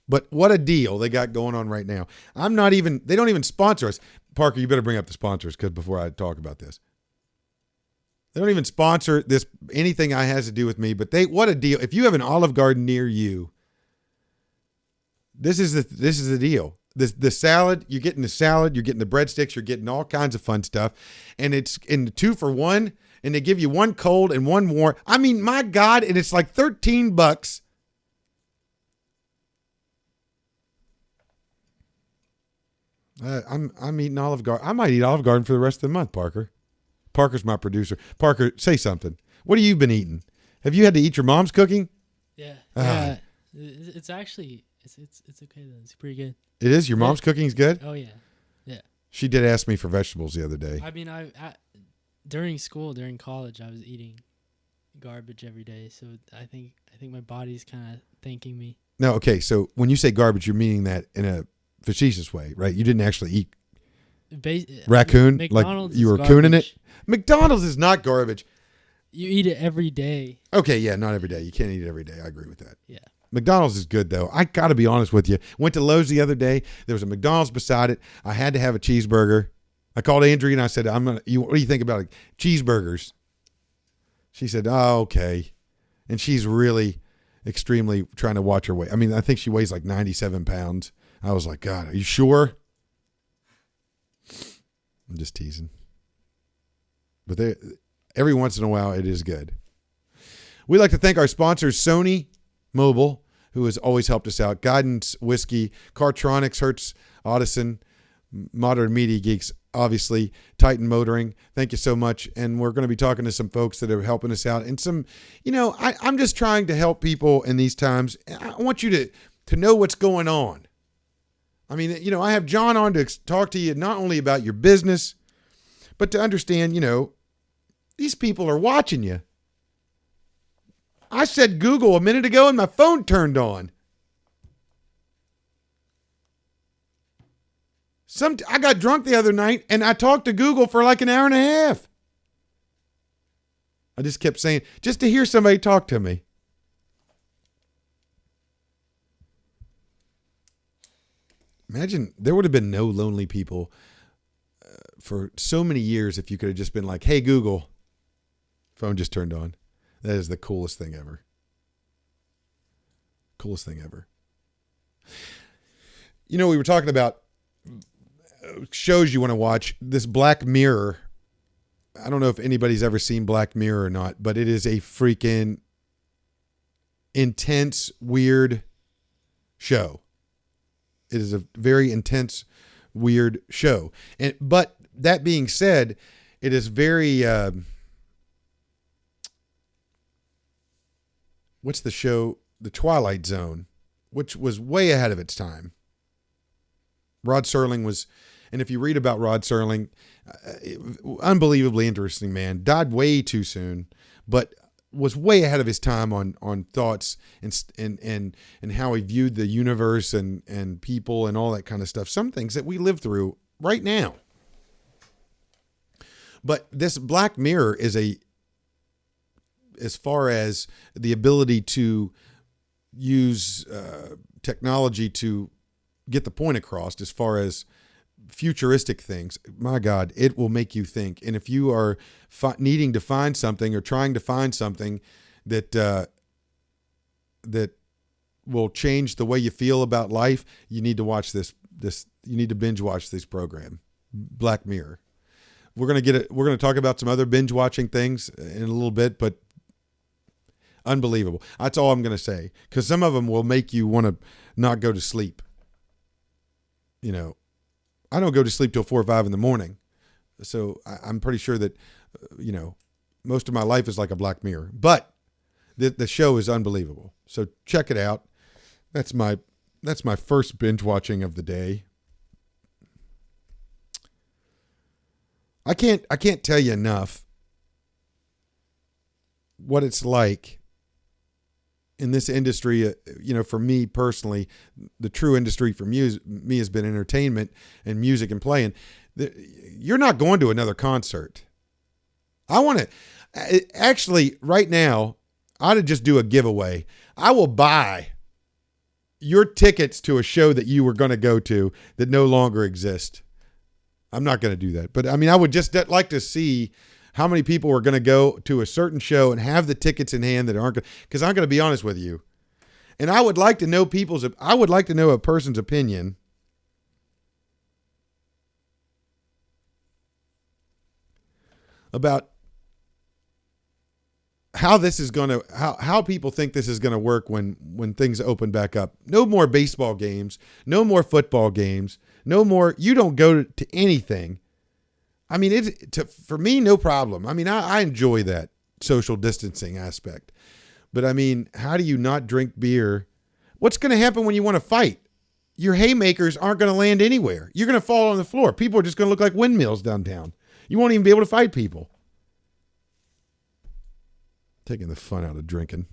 Speaker 1: But what a deal they got going on right now. They don't even sponsor us. Parker, you better bring up the sponsors before I talk about this. They don't even sponsor anything that has to do with me, but what a deal. If you have an Olive Garden near you, this is the deal. The salad, you're getting the salad, you're getting the breadsticks, you're getting all kinds of fun stuff. And it's in the 2 for $1, and they give you one cold and one warm. I mean, my God, and it's like $13. I'm eating Olive Garden. I might eat Olive Garden for the rest of the month, Parker. Parker's my producer. Parker, say something. What have you been eating? Have you had to eat your mom's cooking?
Speaker 3: Yeah. Yeah. It's actually it's okay then. It's pretty good.
Speaker 1: It is? Your mom's cooking's good?
Speaker 3: Oh yeah. Yeah.
Speaker 1: She did ask me for vegetables the other day.
Speaker 3: I mean, during college, I was eating garbage every day, so I think my body's kind of thanking me.
Speaker 1: No, okay. So when you say garbage, you're meaning that in a facetious way, right? You didn't actually eat raccoon,
Speaker 3: McDonald's
Speaker 1: like you were cooning it. McDonald's is not garbage.
Speaker 3: You eat it every day.
Speaker 1: Okay, yeah, not every day. You can't eat it every day. I agree with that.
Speaker 3: Yeah.
Speaker 1: McDonald's is good, though. I got to be honest with you. Went to Lowe's the other day. There was a McDonald's beside it. I had to have a cheeseburger. I called Andrea and I said, what do you think about cheeseburgers? She said, oh, okay. And she's really extremely trying to watch her weight. I mean, I think she weighs like 97 pounds. I was like, God, are you sure? I'm just teasing. But every once in a while, it is good. We'd like to thank our sponsors, Sony Mobile, who has always helped us out, Guidance Whiskey, Cartronics, Hertz, Audison, Modern Media Geeks, obviously, Titan Motoring. Thank you so much. And we're going to be talking to some folks that are helping us out. And some, I'm just trying to help people in these times. I want you to know what's going on. I mean, I have John on to talk to you not only about your business, but to understand, these people are watching you. I said Google a minute ago and my phone turned on. I got drunk the other night and I talked to Google for like an hour and a half. I just kept saying, just to hear somebody talk to me. Imagine there would have been no lonely people for so many years if you could have just been like, hey, Google. Phone just turned on. That is the coolest thing ever. Coolest thing ever. We were talking about shows you want to watch. This Black Mirror. I don't know if anybody's ever seen Black Mirror or not, but it is a freaking intense, weird show. It is a very intense, weird show. But that being said, it is very... what's the show? The Twilight Zone, which was way ahead of its time. Rod Serling was, and if you read about Rod Serling, unbelievably interesting man, died way too soon, but was way ahead of his time on thoughts and how he viewed the universe and people and all that kind of stuff. Some things that we live through right now. But this Black Mirror is as far as the ability to use technology to get the point across, as far as futuristic things, my God, it will make you think. And if you are needing to find something or trying to find something that that will change the way you feel about life, you need to watch this. You need to binge watch this program, Black Mirror. We're gonna talk about some other binge watching things in a little bit, but unbelievable. That's all I'm going to say, because some of them will make you want to not go to sleep. I don't go to sleep till 4 or 5 in the morning. So I'm pretty sure that, most of my life is like a Black Mirror, but the show is unbelievable. So check it out. That's my first binge watching of the day. I can't tell you enough what it's like in this industry. For me personally, the true industry for me has been entertainment and music and playing. You're not going to another concert. I want to actually right now, I ought to just do a giveaway. I will buy your tickets to a show that you were going to go to that no longer exists. I'm not going to do that, but I mean, I would just like to see how many people are going to go to a certain show and have the tickets in hand that aren't going, because I'm going to be honest with you. And I would like to know a person's opinion about how this is going to, how people think this is going to work when things open back up. No more baseball games, no more football games, no more, you don't go to anything. I mean, for me, no problem. I mean, I enjoy that social distancing aspect. But I mean, how do you not drink beer? What's going to happen when you want to fight? Your haymakers aren't going to land anywhere. You're going to fall on the floor. People are just going to look like windmills downtown. You won't even be able to fight people. Taking the fun out of drinking.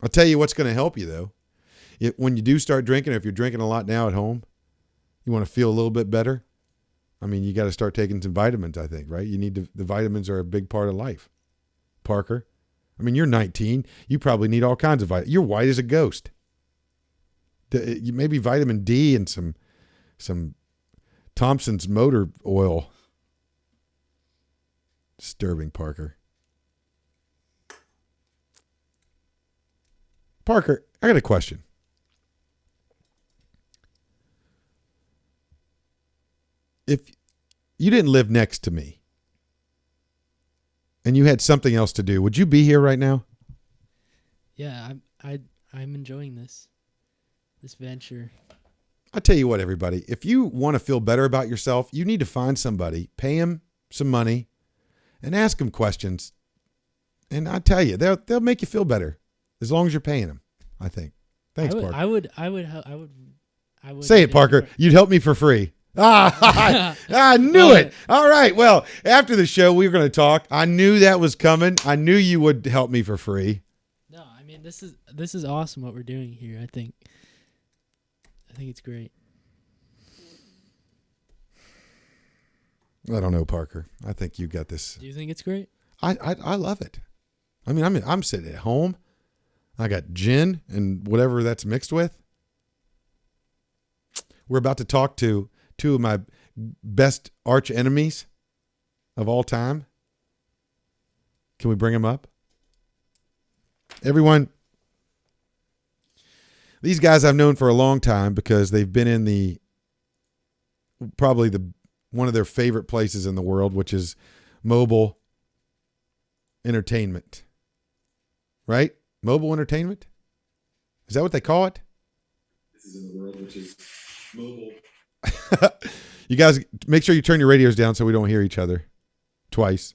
Speaker 1: I'll tell you what's going to help you, though. When you do start drinking, or if you're drinking a lot now at home, you want to feel a little bit better. I mean, you got to start taking some vitamins, I think, right? You need the vitamins are a big part of life. Parker, I mean, you're 19. You probably need all kinds of vitamins. You're white as a ghost. Maybe vitamin D and some Thompson's motor oil. Disturbing, Parker. Parker, I got a question. If you didn't live next to me and you had something else to do, would you be here right now?
Speaker 3: Yeah, I'm enjoying this venture.
Speaker 1: I'll tell you what, everybody. If you want to feel better about yourself, you need to find somebody, pay him some money, and ask them questions. And I tell you, they'll make you feel better as long as you're paying them. I think. Thanks, Parker.
Speaker 3: I would.
Speaker 1: Say it, Parker. You'd help me for free. I knew it. All right. Well, after the show, we were going to talk. I knew that was coming. I knew you would help me for free.
Speaker 3: No, I mean this is awesome what we're doing here. I think it's great.
Speaker 1: I don't know, Parker. I think you got this.
Speaker 3: Do you think it's great?
Speaker 1: I love it. I mean, I'm sitting at home. I got gin and whatever that's mixed with. We're about to talk to two of my best arch enemies of all time. Can we bring them up? Everyone, these guys I've known for a long time because they've been in probably one of their favorite places in the world, which is mobile entertainment. Right? Mobile entertainment? Is that what they call it?
Speaker 2: This is in the world, which is mobile.
Speaker 1: You guys, make sure you turn your radios down so we don't hear each other twice.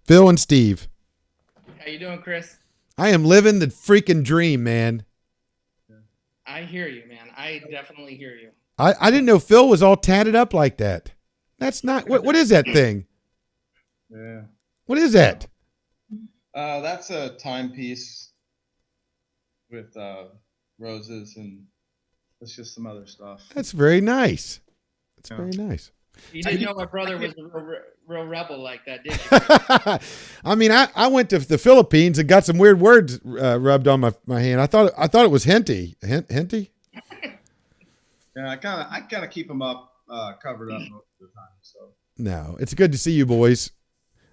Speaker 1: Phil and Steve.
Speaker 5: How you doing, Chris?
Speaker 1: I am living the freaking dream, man.
Speaker 5: I hear you, man. I definitely hear you.
Speaker 1: I didn't know Phil was all tatted up like that. That's not what is that thing?
Speaker 6: Yeah.
Speaker 1: What is that?
Speaker 6: That's a timepiece with roses, and it's just some other stuff.
Speaker 1: That's very nice. That's
Speaker 6: Yeah.
Speaker 1: very nice.
Speaker 5: You didn't know my brother was a real rebel like that, did you?
Speaker 1: I mean, I went to the Philippines and got some weird words rubbed on my hand. I thought it was henty. Henty?
Speaker 6: Yeah, I kind of keep them up, covered up most of the time. So
Speaker 1: No, it's good to see you boys.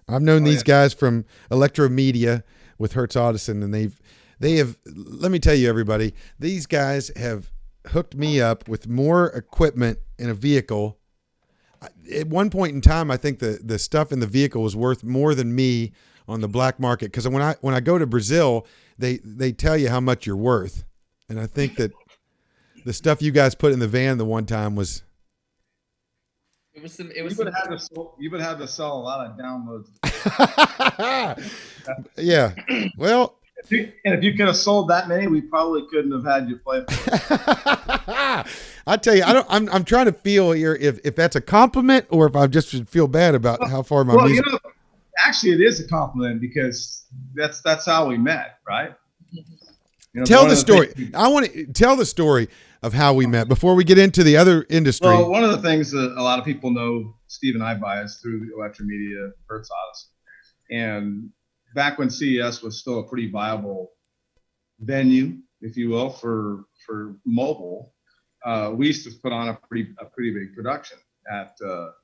Speaker 1: I've known these guys from Electro Media with Hertz Audison, and they have. Let me tell you, everybody, these guys have hooked me up with more equipment in a vehicle. At one point in time, I think the stuff in the vehicle was worth more than me on the black market, because when I go to Brazil, they tell you how much you're worth, and I think that the stuff you guys put in the van the one time was.
Speaker 5: You
Speaker 6: would have to sell a lot of downloads.
Speaker 1: Yeah. Well.
Speaker 6: And if you could have sold that many, we probably couldn't have had you play for it.
Speaker 1: I tell you, I'm trying to feel here if that's a compliment or if I just should feel bad about how far my music.
Speaker 6: Actually, it is a compliment because that's how we met, right?
Speaker 1: Tell the story. I want to tell the story of how we met before we get into the other industry.
Speaker 6: Well, one of the things that a lot of people know Steve and I by is through the Electro Media Hertz Odyssey. And back when CES was still a pretty viable venue, if you will, for mobile, we used to put on a pretty big production at the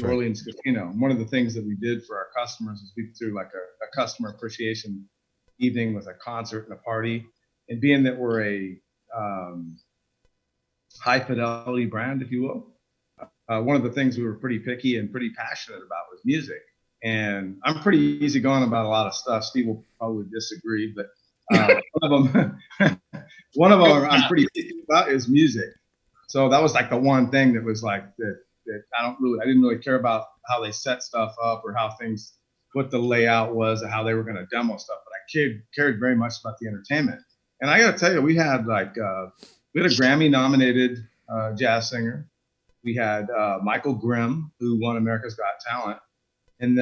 Speaker 6: Orleans Casino. And one of the things that we did for our customers is we threw like a customer appreciation evening with a concert and a party. And being that we're a high fidelity brand, if you will, one of the things we were pretty picky and pretty passionate about was music. And I'm pretty easygoing about a lot of stuff. Steve will probably disagree, but one of them I'm pretty picky about is music. So that was like the one thing that was like that I didn't really care about how they set stuff up or what the layout was or how they were going to demo stuff. But I cared very much about the entertainment. And I got to tell you, we had a Grammy-nominated jazz singer. We had Michael Grimm, who won America's Got Talent. And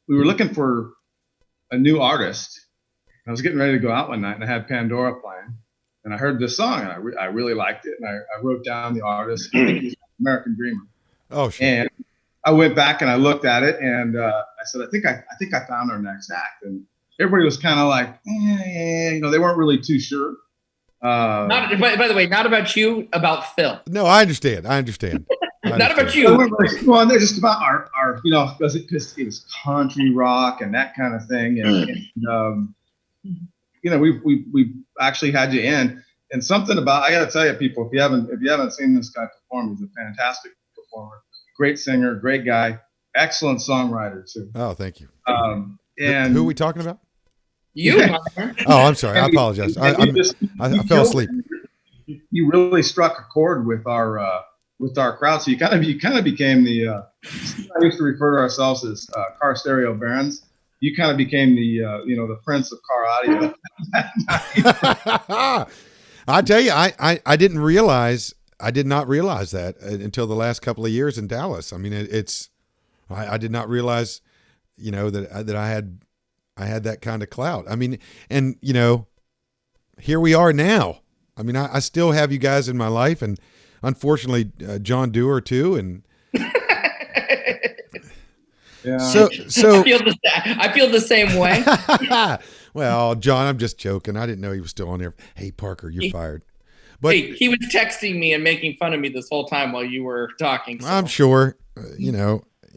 Speaker 6: we were looking for a new artist. I was getting ready to go out one night, and I had Pandora playing. And I heard this song, and I really liked it. And I wrote down the artist. I think he's American Dreamer. Oh, sure. And I went back and I looked at it, and I said, I think I found our next act. And everybody was kind of like, they weren't really too sure.
Speaker 5: Not, by the way, not about you, about Phil.
Speaker 1: No, I understand. I understand.
Speaker 5: Not about
Speaker 6: Well,
Speaker 5: you.
Speaker 6: well, they're just about our because it was country rock and that kind of thing, and we actually had you in, and something about, I got to tell you, people, if you haven't seen this guy perform, he's a fantastic performer, great singer, great guy, excellent songwriter too.
Speaker 1: Oh, thank you.
Speaker 6: And
Speaker 1: who are we talking about?
Speaker 5: You,
Speaker 6: Yeah.
Speaker 1: Oh, I'm sorry. I apologize. I fell asleep.
Speaker 6: You really struck a chord with our crowd. So you kind of became the. I used to refer to ourselves as car stereo barons. You kind of became the the prince of car audio.
Speaker 1: I tell you, I did not realize that until the last couple of years in Dallas. I mean, I did not realize, that I had that kind of clout. I mean, and here we are now. I mean, I still have you guys in my life, and unfortunately, John Dewar too, and
Speaker 6: Yeah.
Speaker 1: so
Speaker 5: I feel the same way.
Speaker 1: Well, John, I'm just joking. I didn't know he was still on there. Hey, Parker, you're fired. But
Speaker 5: Hey, he was texting me and making fun of me this whole time while you were talking. So.
Speaker 1: I'm sure, I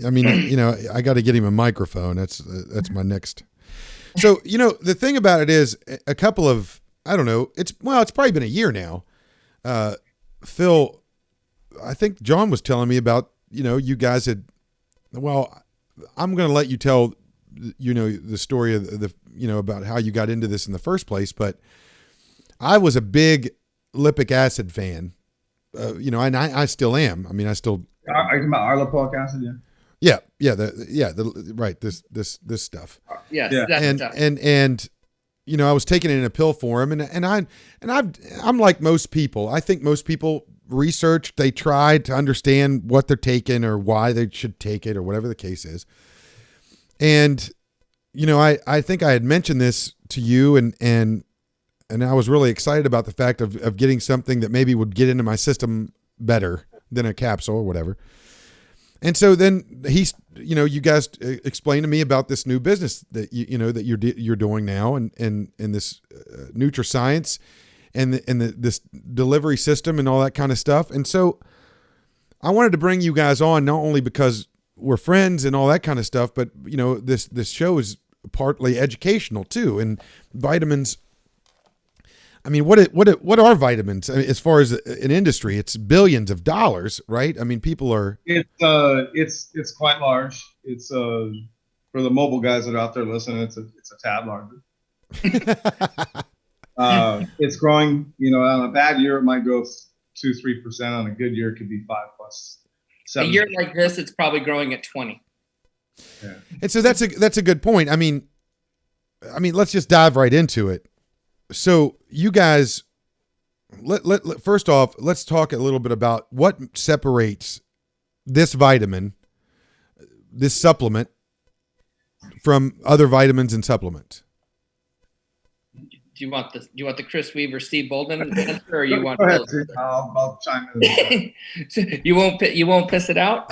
Speaker 1: mean, I got to get him a microphone. That's my next. So, the thing about it is a couple of, I don't know, it's probably been a year now. Phil, I think John was telling me about, you guys had, well, I'm going to let you tell, the story of the, about how you got into this in the first place. But I was a big lipic acid fan, and I still am. I mean, I still.
Speaker 6: Are you talking about arlipic acid?
Speaker 1: Yeah. Right. This stuff.
Speaker 5: Yes,
Speaker 6: Yeah.
Speaker 5: that's
Speaker 1: And I was taking it in a pill form, and I'm like most people. I think most people research, they try to understand what they're taking or why they should take it or whatever the case is. And I think I had mentioned this to you, and I was really excited about the fact of getting something that maybe would get into my system better than a capsule or whatever. And so then you guys explained to me about this new business that that you're doing now, and this NutraScience and this delivery system and all that kind of stuff. And so I wanted to bring you guys on, not only because we're friends and all that kind of stuff, but this show is partly educational too. And vitamins, I mean, what are vitamins? I mean, as far as an industry? It's billions of dollars, right? I mean, people are.
Speaker 6: It's quite large. It's for the mobile guys that are out there listening. It's a tad larger. It's growing. On a bad year, it might go 2-3%. On a good year, it could be 5+.
Speaker 5: a year like this, it's probably growing at 20.
Speaker 6: Yeah.
Speaker 1: And so that's a good point. I mean, let's just dive right into it. So you guys, first off, let's talk a little bit about what separates this vitamin, this supplement, from other vitamins and supplements.
Speaker 5: Do you want the Chris Weaver, Steve Bolden answer, or you want?
Speaker 6: Go ahead, I'll chime in.
Speaker 5: You won't piss it out.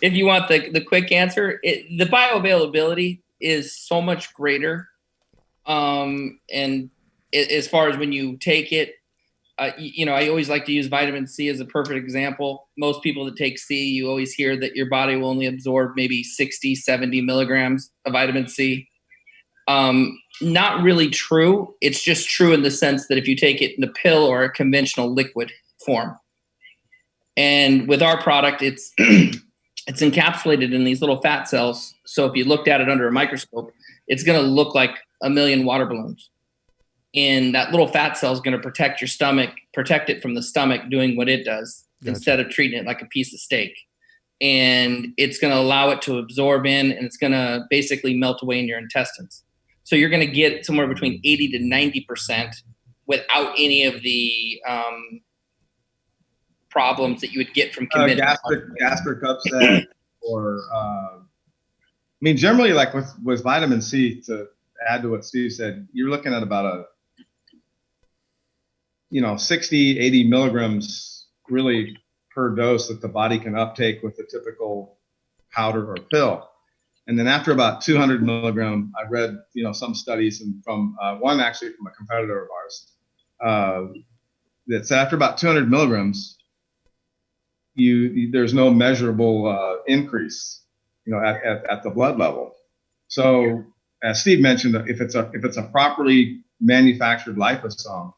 Speaker 5: If you want the quick answer, the bioavailability is so much greater. As far as when you take it, I always like to use vitamin C as a perfect example. Most people that take C, you always hear that your body will only absorb maybe 60, 70 milligrams of vitamin C. Not really true. It's just true in the sense that if you take it in a pill or a conventional liquid form. And with our product, it's it's encapsulated in these little fat cells. So if you looked at it under a microscope, it's going to look like a million water balloons. And that little fat cell is going to protect your stomach, protect it from the stomach doing what it does,
Speaker 1: Gotcha.
Speaker 5: Instead of treating it like a piece of steak. And it's going to allow it to absorb in, and it's going to basically melt away in your intestines. So you're going to get somewhere between 80 to 90% without any of the problems that you would get from
Speaker 6: gastric upset, or generally, like with vitamin C, to add to what Steve said, you're looking at about 60, 80 milligrams really per dose that the body can uptake with a typical powder or pill. And then after about 200 milligram, I read, some studies, and from one actually from a competitor of ours, that said after about 200 milligrams, there's no measurable increase, at the blood level. So as Steve mentioned, if it's a properly manufactured liposome,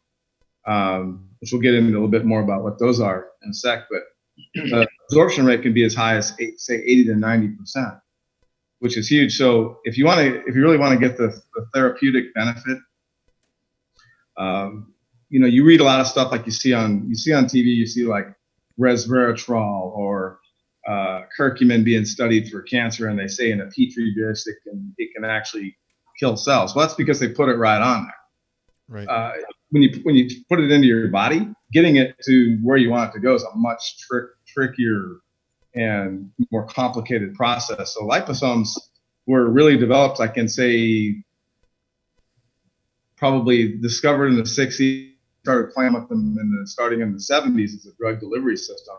Speaker 6: which we'll get into a little bit more about what those are in a sec, but the absorption rate can be as high as say 80 to 90%, which is huge. So if you really want to get the therapeutic benefit, you read a lot of stuff like you see on TV. You see like resveratrol or curcumin being studied for cancer, and they say in a petri dish it can actually kill cells. Well, that's because they put it right on there.
Speaker 1: Right.
Speaker 6: When you put it into your body, getting it to where you want it to go is a much trickier and more complicated process. So liposomes were really developed, I can say, probably discovered in the 60s, started playing with them starting in the 70s as a drug delivery system.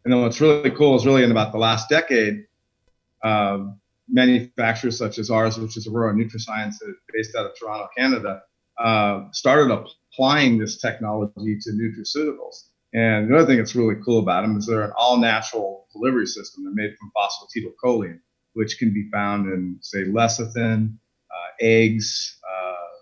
Speaker 6: And then what's really cool is really in about the last decade, manufacturers such as ours, which is Aurora NutraScience, based out of Toronto, Canada, started applying this technology to nutraceuticals. And the other thing that's really cool about them is they're an all-natural delivery system. They're made from phosphatidylcholine, which can be found in, say, lecithin, eggs,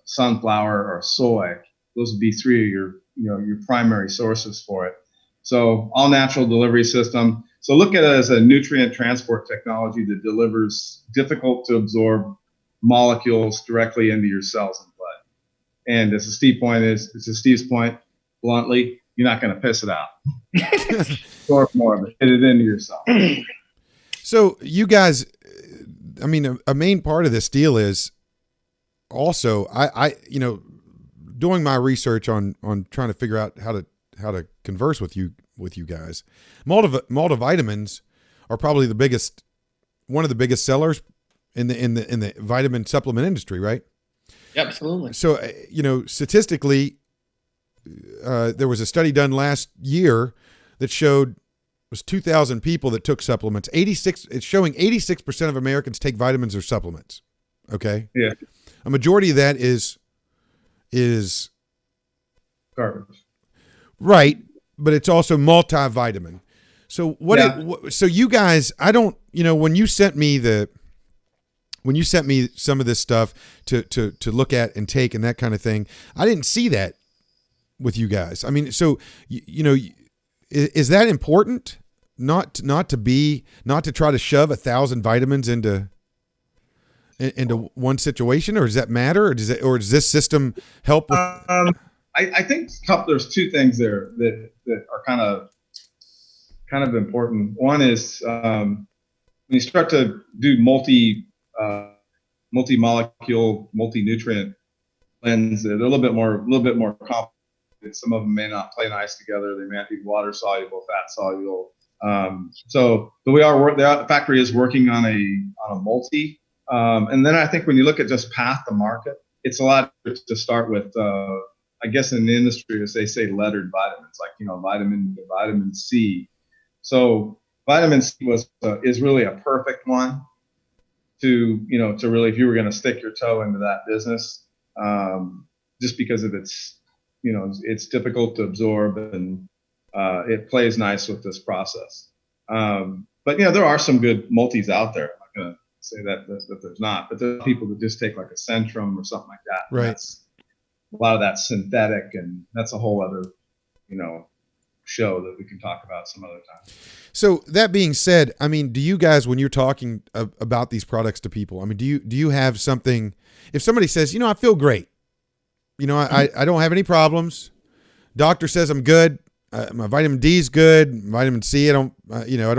Speaker 6: sunflower, or soy. Those would be three of your primary sources for it. So all-natural delivery system. So look at it as a nutrient transport technology that delivers difficult to absorb molecules directly into your cells and blood. And as Steve's point, bluntly, you're not going to piss it out. Absorb more of it, get it into yourself.
Speaker 1: So you guys, I mean, a main part of this deal is also I doing my research on trying to figure out how to converse with you guys. Multivitamins are probably one of the biggest sellers in the vitamin supplement industry, right?
Speaker 5: Absolutely.
Speaker 1: So statistically, there was a study done last year that showed it was 2,000 people that took supplements. It's showing 86% of Americans take vitamins or supplements. Okay.
Speaker 6: Yeah.
Speaker 1: A majority of that is
Speaker 6: garbage.
Speaker 1: Right, but it's also multivitamin. So so you guys, I don't, when you sent me some of this stuff to look at and take and that kind of thing, I didn't see that with you guys. I mean, so is that important? Not to try to shove 1,000 vitamins into one situation, or does that matter, or does this system help with?
Speaker 6: I think there's two things there that are kind of important. One is when you start to do multi-molecule, multi-nutrient blends, they're a little bit more complicated. Some of them may not play nice together. They may not be water soluble, fat soluble. But the factory is working on a multi. And then I think when you look at just path to market, it's a lot to start with. I guess in the industry, as they say, lettered vitamins, like vitamin C. So vitamin C is really a perfect one to really, if you were going to stick your toe into that business, just because of its difficult to absorb and it plays nice with this process. But there are some good multis out there. I'm not going to say that there's not, but there are people that just take like a Centrum or something like that.
Speaker 1: Right.
Speaker 6: A lot of that's synthetic, and that's a whole other, show that we can talk about some other time.
Speaker 1: So that being said, I mean, do you guys, when you're talking about these products to people, I mean, do you have something, if somebody says, I feel great, I don't have any problems, doctor says I'm good, my vitamin D is good, vitamin C, I don't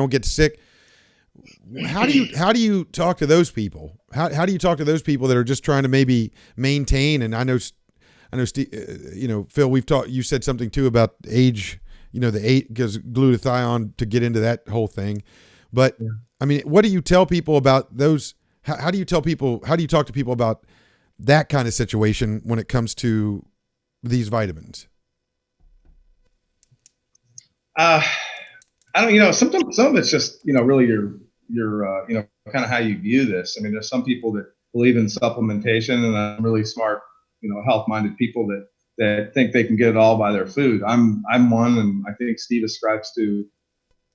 Speaker 1: get sick. How do you talk to those people? How do you talk to those people that are just trying to maybe maintain? And I know, Steve, Phil, you said something too about age, the age, because glutathione, to get into that whole thing. But yeah. I mean, what do you tell people about those? How do you talk to people about that kind of situation when it comes to these vitamins?
Speaker 6: I don't, sometimes some of it's just, really your kind of how you view this. I mean, there's some people that believe in supplementation, and I'm really smart, health-minded people that that think they can get it all by their food. I'm one, and I think Steve ascribes to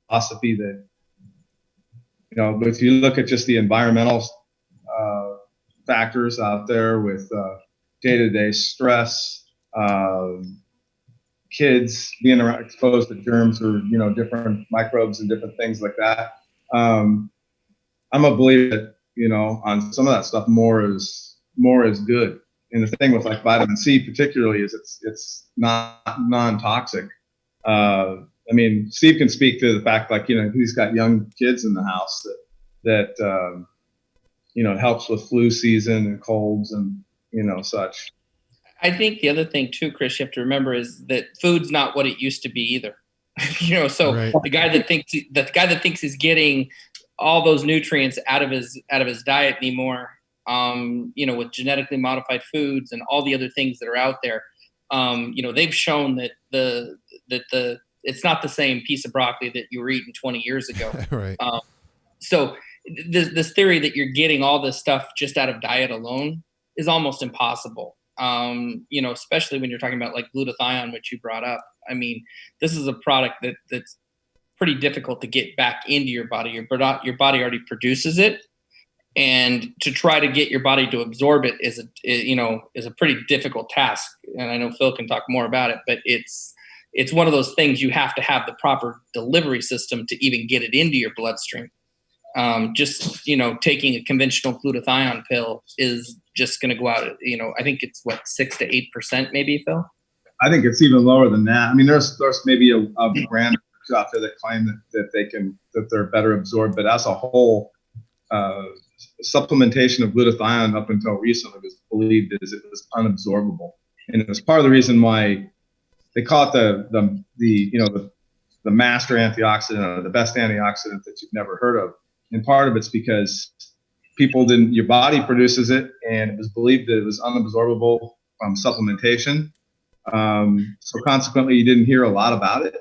Speaker 6: philosophy that, if you look at just the environmental factors out there with day-to-day stress, kids being exposed to germs or different microbes and different things like that. I'm a believer that on some of that stuff more is good. And the thing with like vitamin C particularly is it's not non-toxic. I mean, Steve can speak to the fact, like, he's got young kids in the house that it helps with flu season and colds and such.
Speaker 5: I think the other thing too, Chris, you have to remember is that food's not what it used to be either. So
Speaker 1: Right.
Speaker 5: the guy that thinks he's getting all those nutrients out of his diet anymore, with genetically modified foods and all the other things that are out there, they've shown that the it's not the same piece of broccoli that you were eating 20 years ago.
Speaker 1: Right.
Speaker 5: So this theory that you're getting all this stuff just out of diet alone is almost impossible. Especially when you're talking about like glutathione, which you brought up. I mean, this is a product that's pretty difficult to get back into your body. Your body already produces it, and to try to get your body to absorb it is a pretty difficult task. And I know Phil can talk more about it, but it's one of those things you have to have the proper delivery system to even get it into your bloodstream. Taking a conventional glutathione pill is just going to go out. I think it's 6 to 8%, maybe, Phil.
Speaker 6: I think it's even lower than that. I mean, there's maybe a brand out there that claim that they're better absorbed, but as a whole, supplementation of glutathione up until recently was believed as it was unabsorbable, and it was part of the reason why they call it the master antioxidant, or the best antioxidant that you've never heard of. And part of it's because your body produces it, and it was believed that it was unabsorbable from supplementation. So consequently, you didn't hear a lot about it.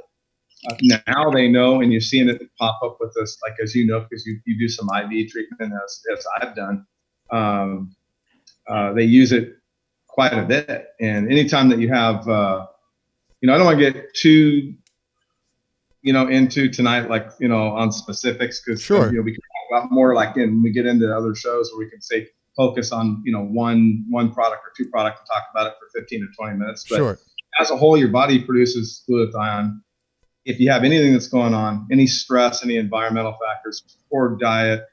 Speaker 6: Now they know, and you're seeing it pop up with this, like, as because you do some IV treatment as I've done. They use it quite a bit. And anytime that you have, I don't want to get too, into tonight, like, on specifics, because
Speaker 1: Sure.
Speaker 6: we can talk about more like when we get into other shows where we can say focus on, one product or two products and talk about it for 15 to 20 minutes. But
Speaker 1: Sure.
Speaker 6: as a whole, your body produces glutathione. If you have anything that's going on, any stress, any environmental factors, poor diet,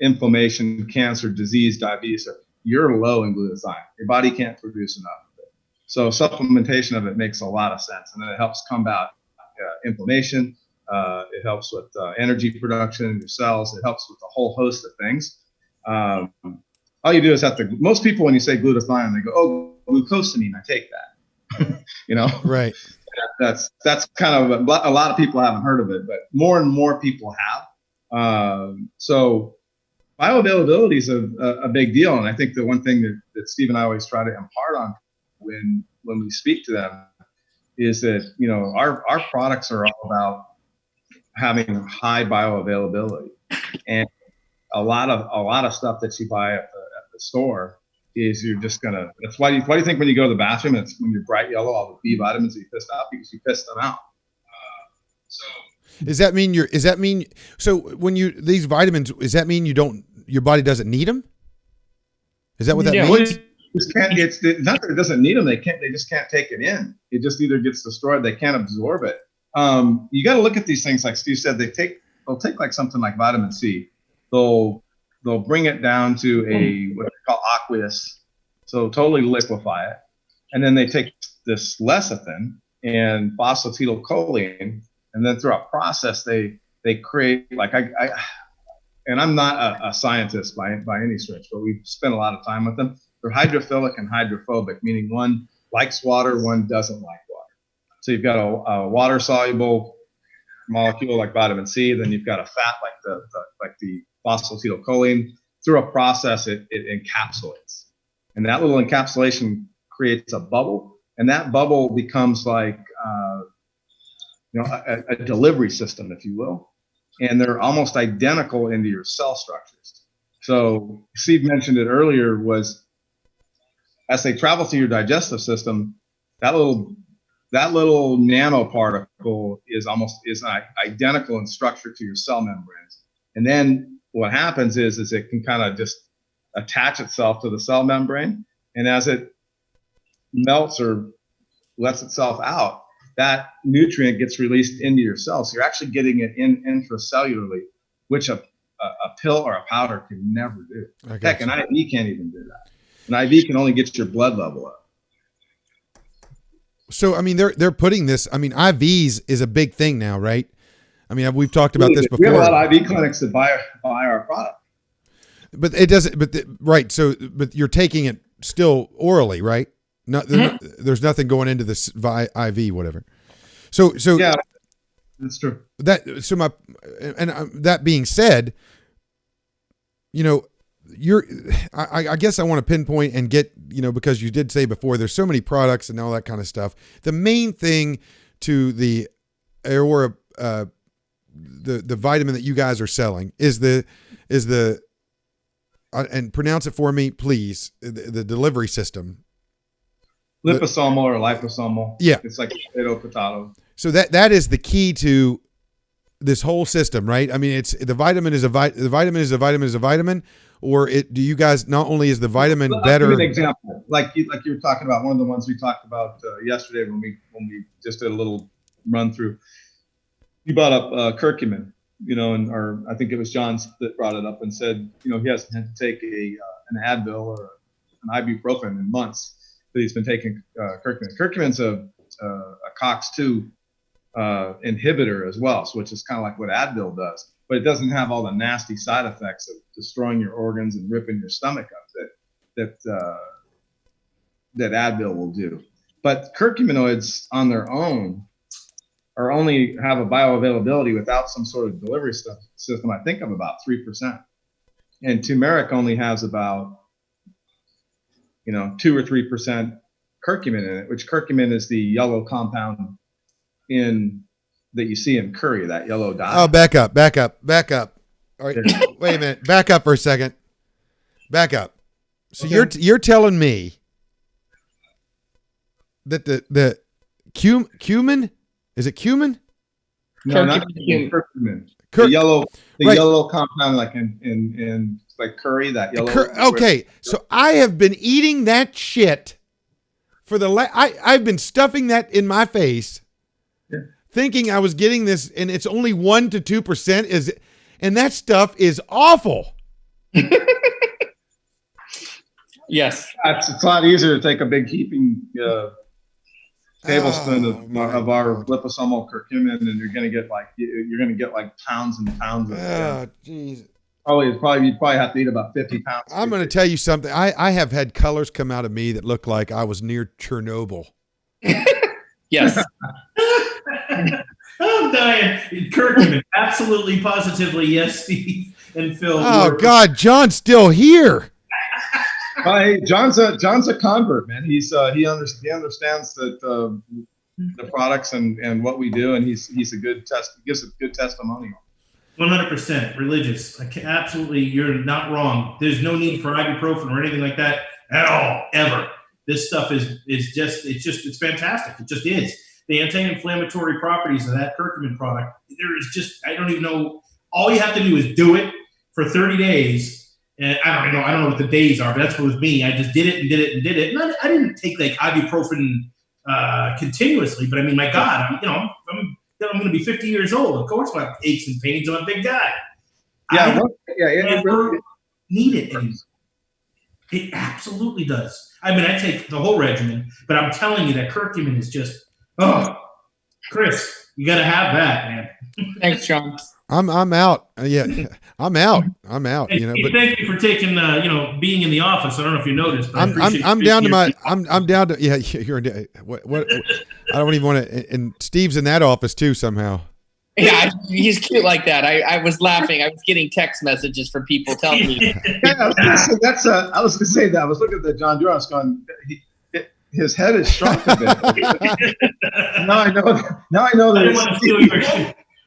Speaker 6: inflammation, cancer, disease, diabetes, you're low in glutathione. Your body can't produce enough of it. So supplementation of it makes a lot of sense, and then it helps combat inflammation. It helps with energy production in your cells. It helps with a whole host of things. All you do is most people, when you say glutathione, they go, "Oh, glucosamine, I take that."
Speaker 1: Right.
Speaker 6: That's kind of a lot of people haven't heard of it, but more and more people have. So bioavailability is a big deal, and I think the one thing that Steve and I always try to impart on when we speak to them is that our products are all about having high bioavailability, and a lot of stuff that you buy at the store is you're just gonna. That's why do you think when you go to the bathroom, it's when you're bright yellow, all the B vitamins that you pissed out because you pissed them out.
Speaker 1: Does that mean so when these vitamins, does that mean your body doesn't need them? Is that what that means?
Speaker 6: Well, it's not that it doesn't need them. They just can't take it in. It just either gets destroyed. They can't absorb it. You got to look at these things, like Steve said. They'll take like something like vitamin C. They'll bring it down to what they call aqueous, so totally liquefy it, and then they take this lecithin and phosphatidylcholine, and then through a process they create, like, and I'm not a scientist by any stretch, but we've spent a lot of time with them. They're hydrophilic and hydrophobic, meaning one likes water, one doesn't like water. So you've got a water soluble molecule like vitamin C, then you've got a fat like the phosphatidylcholine. Through a process, it encapsulates, and that little encapsulation creates a bubble, and that bubble becomes like a delivery system, if you will, and they're almost identical into your cell structures. So Steve mentioned it earlier, was as they travel through your digestive system, that little nanoparticle is identical in structure to your cell membranes. And then what happens is it can kind of just attach itself to the cell membrane. And as it melts or lets itself out, that nutrient gets released into your cells. So you're actually getting it intracellularly, which a pill or a powder can never do. Heck, an IV can't even do that. An IV can only get your blood level up.
Speaker 1: So, I mean, they're putting this, I mean, IVs is a big thing now, right? I mean, we've talked about this before.
Speaker 6: We have a lot of IV clinics that buy our product.
Speaker 1: But it doesn't, right. So, but you're taking it still orally, right? There's nothing going into this IV, whatever. So
Speaker 6: yeah, that's true.
Speaker 1: That being said, you know, I guess I want to pinpoint and get, you know, because you did say before, there's so many products and all that kind of stuff. The main thing to the vitamin that you guys are selling is the and pronounce it for me, please. The delivery system.
Speaker 6: Liposomal or liposomal.
Speaker 1: Yeah.
Speaker 6: It's like potato.
Speaker 1: So that is the key to this whole system, right? I mean, it's the vitamin is a vitamin, or do you guys, not only is the vitamin better?
Speaker 6: I'll give you an example. Like you were talking about, one of the ones we talked about yesterday when we just did a little run through. You brought up curcumin, you know, or I think it was John that brought it up and said, you know, he hasn't had to take an Advil or an ibuprofen in months, but he's been taking curcumin. Curcumin's a COX-2 inhibitor as well, so which is kind of like what Advil does, but it doesn't have all the nasty side effects of destroying your organs and ripping your stomach up that Advil will do. But curcuminoids on their own are only have a bioavailability without some sort of delivery system, I think, of about 3%. And turmeric only has about, 2 or 3% curcumin in it, which curcumin is the yellow compound that you see in curry, that yellow dye.
Speaker 1: Oh, back up. All right, wait a minute. Back up for a second. Back up. So okay. You're telling me that the cumin, is it cumin?
Speaker 6: No, not curcumin. The yellow compound, like in like curry, that yellow.
Speaker 1: Okay, so I have been eating that shit for I've been stuffing that in my face, thinking I was getting this, and it's only 1 to 2%. And that stuff is awful.
Speaker 5: Yes,
Speaker 6: it's a lot easier to take a big heaping tablespoon of our liposomal curcumin, and you're gonna get like pounds and pounds of.
Speaker 1: Oh, jeez.
Speaker 6: You'd probably have to eat about 50 pounds.
Speaker 1: I'm going to tell you something. I have had colors come out of me that look like I was near Chernobyl.
Speaker 5: Yes.
Speaker 4: I'm dying. Curcumin, absolutely, positively, yes, Steve and Phil.
Speaker 1: Oh God, John's still here.
Speaker 6: Hey, John's a convert, man. He understands that the products and what we do, and gives a good testimonial.
Speaker 4: 100% religious. Absolutely, you're not wrong. There's no need for ibuprofen or anything like that at all, ever. This stuff is it's fantastic. It just is. The anti-inflammatory properties of that curcumin product, I don't even know. All you have to do is do it for 30 days. And I don't know what the days are, but that's what was me. I just did it and did it and did it. And I didn't take like ibuprofen continuously, but I mean, my God, I'm going to be 50 years old. Of course, my aches and pains. I'm a big guy.
Speaker 6: Yeah,
Speaker 4: it really need it. And it absolutely does. I mean, I take the whole regimen, but I'm telling you that curcumin is just, Chris, you got to have that, man.
Speaker 5: Thanks, John.
Speaker 1: I'm out. Yeah, I'm out.
Speaker 4: Hey, but thank you for taking, being in the office. I don't know if you noticed. But
Speaker 1: I'm down to I'm down to. Yeah, you're. What? I don't even want to. And Steve's in that office too somehow.
Speaker 5: Yeah, he's cute like that. I was laughing. I was getting text messages from people telling me.
Speaker 6: I was going to say that. I was looking at the John Duras going. His head is shrunk a bit. Now I know.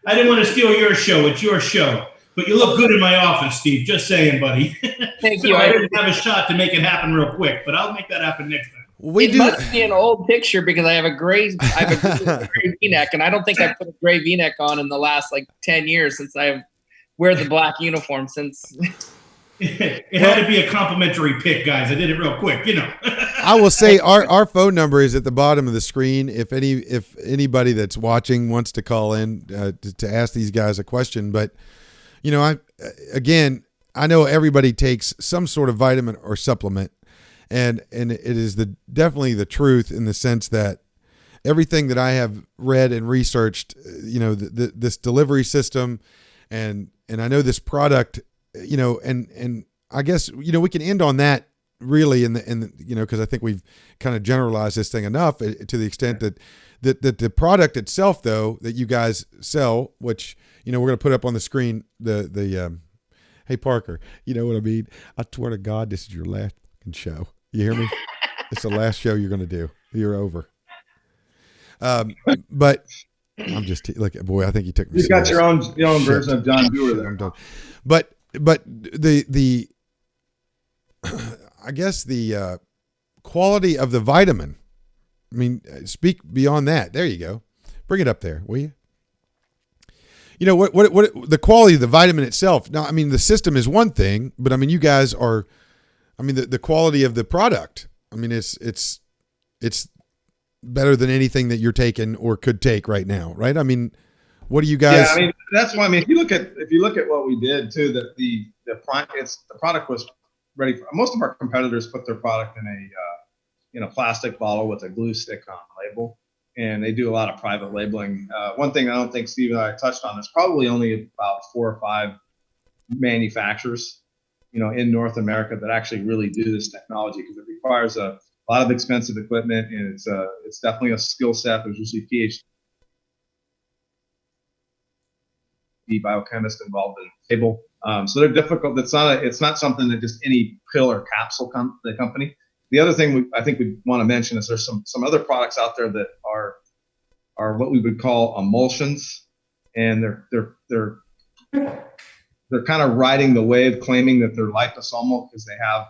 Speaker 4: I didn't want to steal your show. It's your show. But you look good in my office, Steve. Just saying, buddy.
Speaker 5: Thank
Speaker 4: So
Speaker 5: you.
Speaker 4: I didn't have a shot to make it happen real quick, but I'll make that happen next time.
Speaker 5: It must be an old picture because I have a gray V-neck, and I don't think I put a gray V-neck on in the last like 10 years since I wear the black uniform since.
Speaker 4: It had to be a complimentary pick, guys. I did it real quick, you know.
Speaker 1: I will say our phone number is at the bottom of the screen. If anybody that's watching wants to call in to ask these guys a question, but you know, I know everybody takes some sort of vitamin or supplement, and it is definitely the truth in the sense that everything that I have read and researched, you know, this delivery system, and I know this product, you know, and I guess, you know, we can end on that really in the you know, because I think we've kind of generalized this thing enough to the extent that the product itself, though, that you guys sell, which, you know, we're going to put up on the screen, the hey, Parker, you know what I mean? I swear to God, this is your last fucking show. You hear me? It's the last show you're going to do. You're over. But I'm just like, boy, I think you took me.
Speaker 6: You've got your own version of John Dewar there.
Speaker 1: I'm done. But the I guess the quality of the vitamin. I mean, speak beyond that. There you go. Bring it up there, will you? You know what the quality of the vitamin itself. Now, I mean, the system is one thing, but I mean, you guys are. I mean, the quality of the product. I mean, it's better than anything that you're taking or could take right now, right? I mean, what do you guys?
Speaker 6: Yeah, I mean, that's why. I mean, if you look at what we did too, that the product was ready for. Most of our competitors put their product in a plastic bottle with a glue stick on the label, and they do a lot of private labeling. One thing I don't think Steve and I touched on is probably only about 4 or 5 manufacturers, you know, in North America that actually really do this technology, because it requires a lot of expensive equipment, and it's definitely a skill set. There's usually PhD biochemist involved in the table. So they're difficult. It's not something that just any pill or capsule the company. The other thing I think we want to mention is there's some other products out there that are what we would call emulsions, and they're kind of riding the wave, claiming that they're liposomal because they have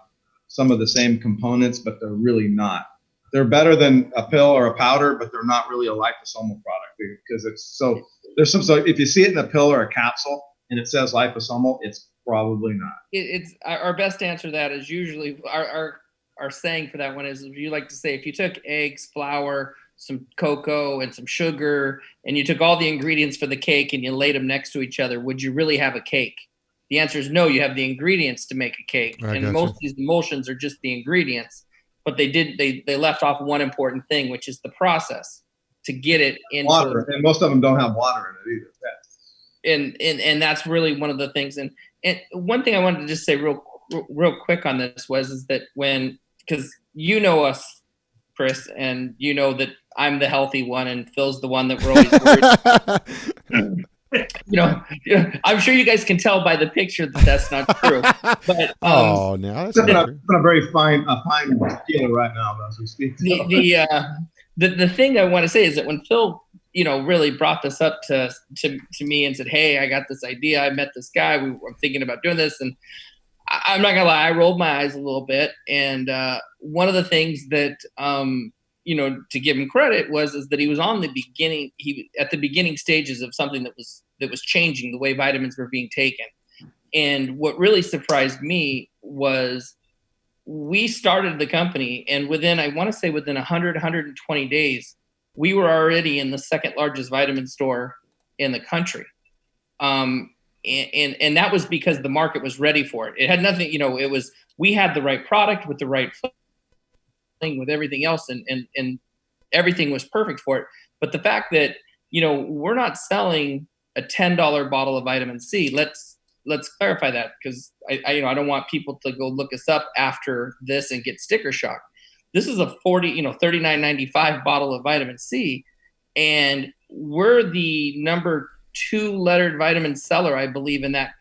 Speaker 6: some of the same components, but they're really not. They're better than a pill or a powder, but they're not really a liposomal product because so if you see it in a pill or a capsule and it says liposomal, it's probably not.
Speaker 5: It's our best answer to that is usually our saying for that one is, you like to say, if you took eggs, flour, some cocoa, and some sugar, and you took all the ingredients for the cake and you laid them next to each other, would you really have a cake? The answer is no. You have the ingredients to make a cake, and most of these emulsions are just the ingredients. But they left off one important thing, which is the process to get it into
Speaker 6: water, and most of them don't have water in it either.
Speaker 5: And that's really one of the things. And one thing I wanted to just say real quick on this is that because you know us, Chris, and you know that I'm the healthy one and Phil's the one that we're always worried. You know, I'm sure you guys can tell by the picture that that's not true. But
Speaker 1: now that's not true.
Speaker 6: A very fine feeling right now as we speak.
Speaker 5: The thing I want to say is that when Phil, you know, really brought this up to me and said, "Hey, I got this idea. I met this guy. I'm thinking about doing this," and I'm not gonna lie, I rolled my eyes a little bit. And one of the things that you know, to give him credit is that he was on the beginning. At the beginning stages of something that was changing the way vitamins were being taken. And what really surprised me was we started the company, and within 100, 120 days, we were already in the second largest vitamin store in the country. And that was because the market was ready for it. It had nothing, you know, we had the right product with the right thing with everything else, and everything was perfect for it. But the fact that, you know, we're not selling a $10 bottle of vitamin C. Let's clarify that, because I don't want people to go look us up after this and get sticker shock. This is a $39.95 bottle of vitamin C, and we're the number 2 lettered vitamin seller, I believe, in that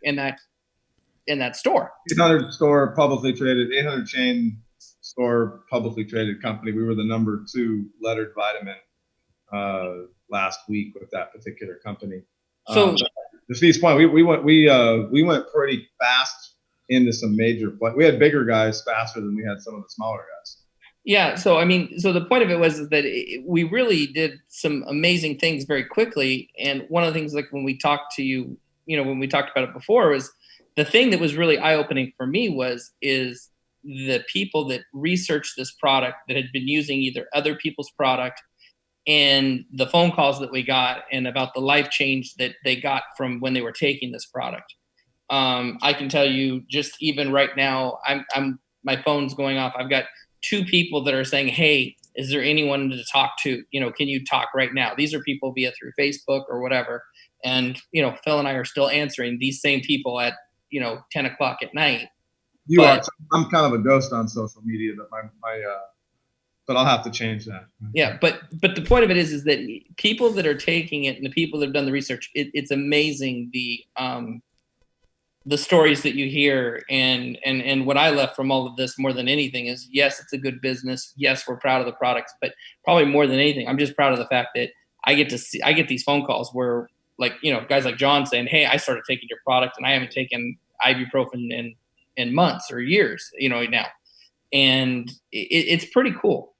Speaker 5: store.
Speaker 6: 800 store publicly traded, 800 chain store publicly traded company. We were the number 2 lettered vitamin last week with that particular company.
Speaker 5: So
Speaker 6: to Steve's point, we went pretty fast into some major play. We had bigger guys faster than we had some of the smaller guys.
Speaker 5: Yeah. So, I mean, so the point of it was is that we really did some amazing things very quickly. And one of the things, like when we talked to you, when we talked about it before, was the thing that was really eye-opening for me is the people that researched this product that had been using either other people's product, and the phone calls that we got and about the life change that they got from when they were taking this product. I can tell you, just even right now, my phone's going off. I've got 2 people that are saying, "Hey, is there anyone to talk to? Can you talk right now?" These are people through Facebook or whatever. And, Phil and I are still answering these same people at, 10 o'clock at night.
Speaker 6: I'm kind of a ghost on social media, but I'll have to change that.
Speaker 5: Yeah. But the point of it is that people that are taking it and the people that have done the research, it's amazing the stories that you hear. And what I left from all of this more than anything is, yes, it's a good business. Yes, we're proud of the products, but probably more than anything, I'm just proud of the fact that I get these phone calls where, like, guys like John saying, "Hey, I started taking your product and I haven't taken ibuprofen in months or years, now." And it's pretty cool.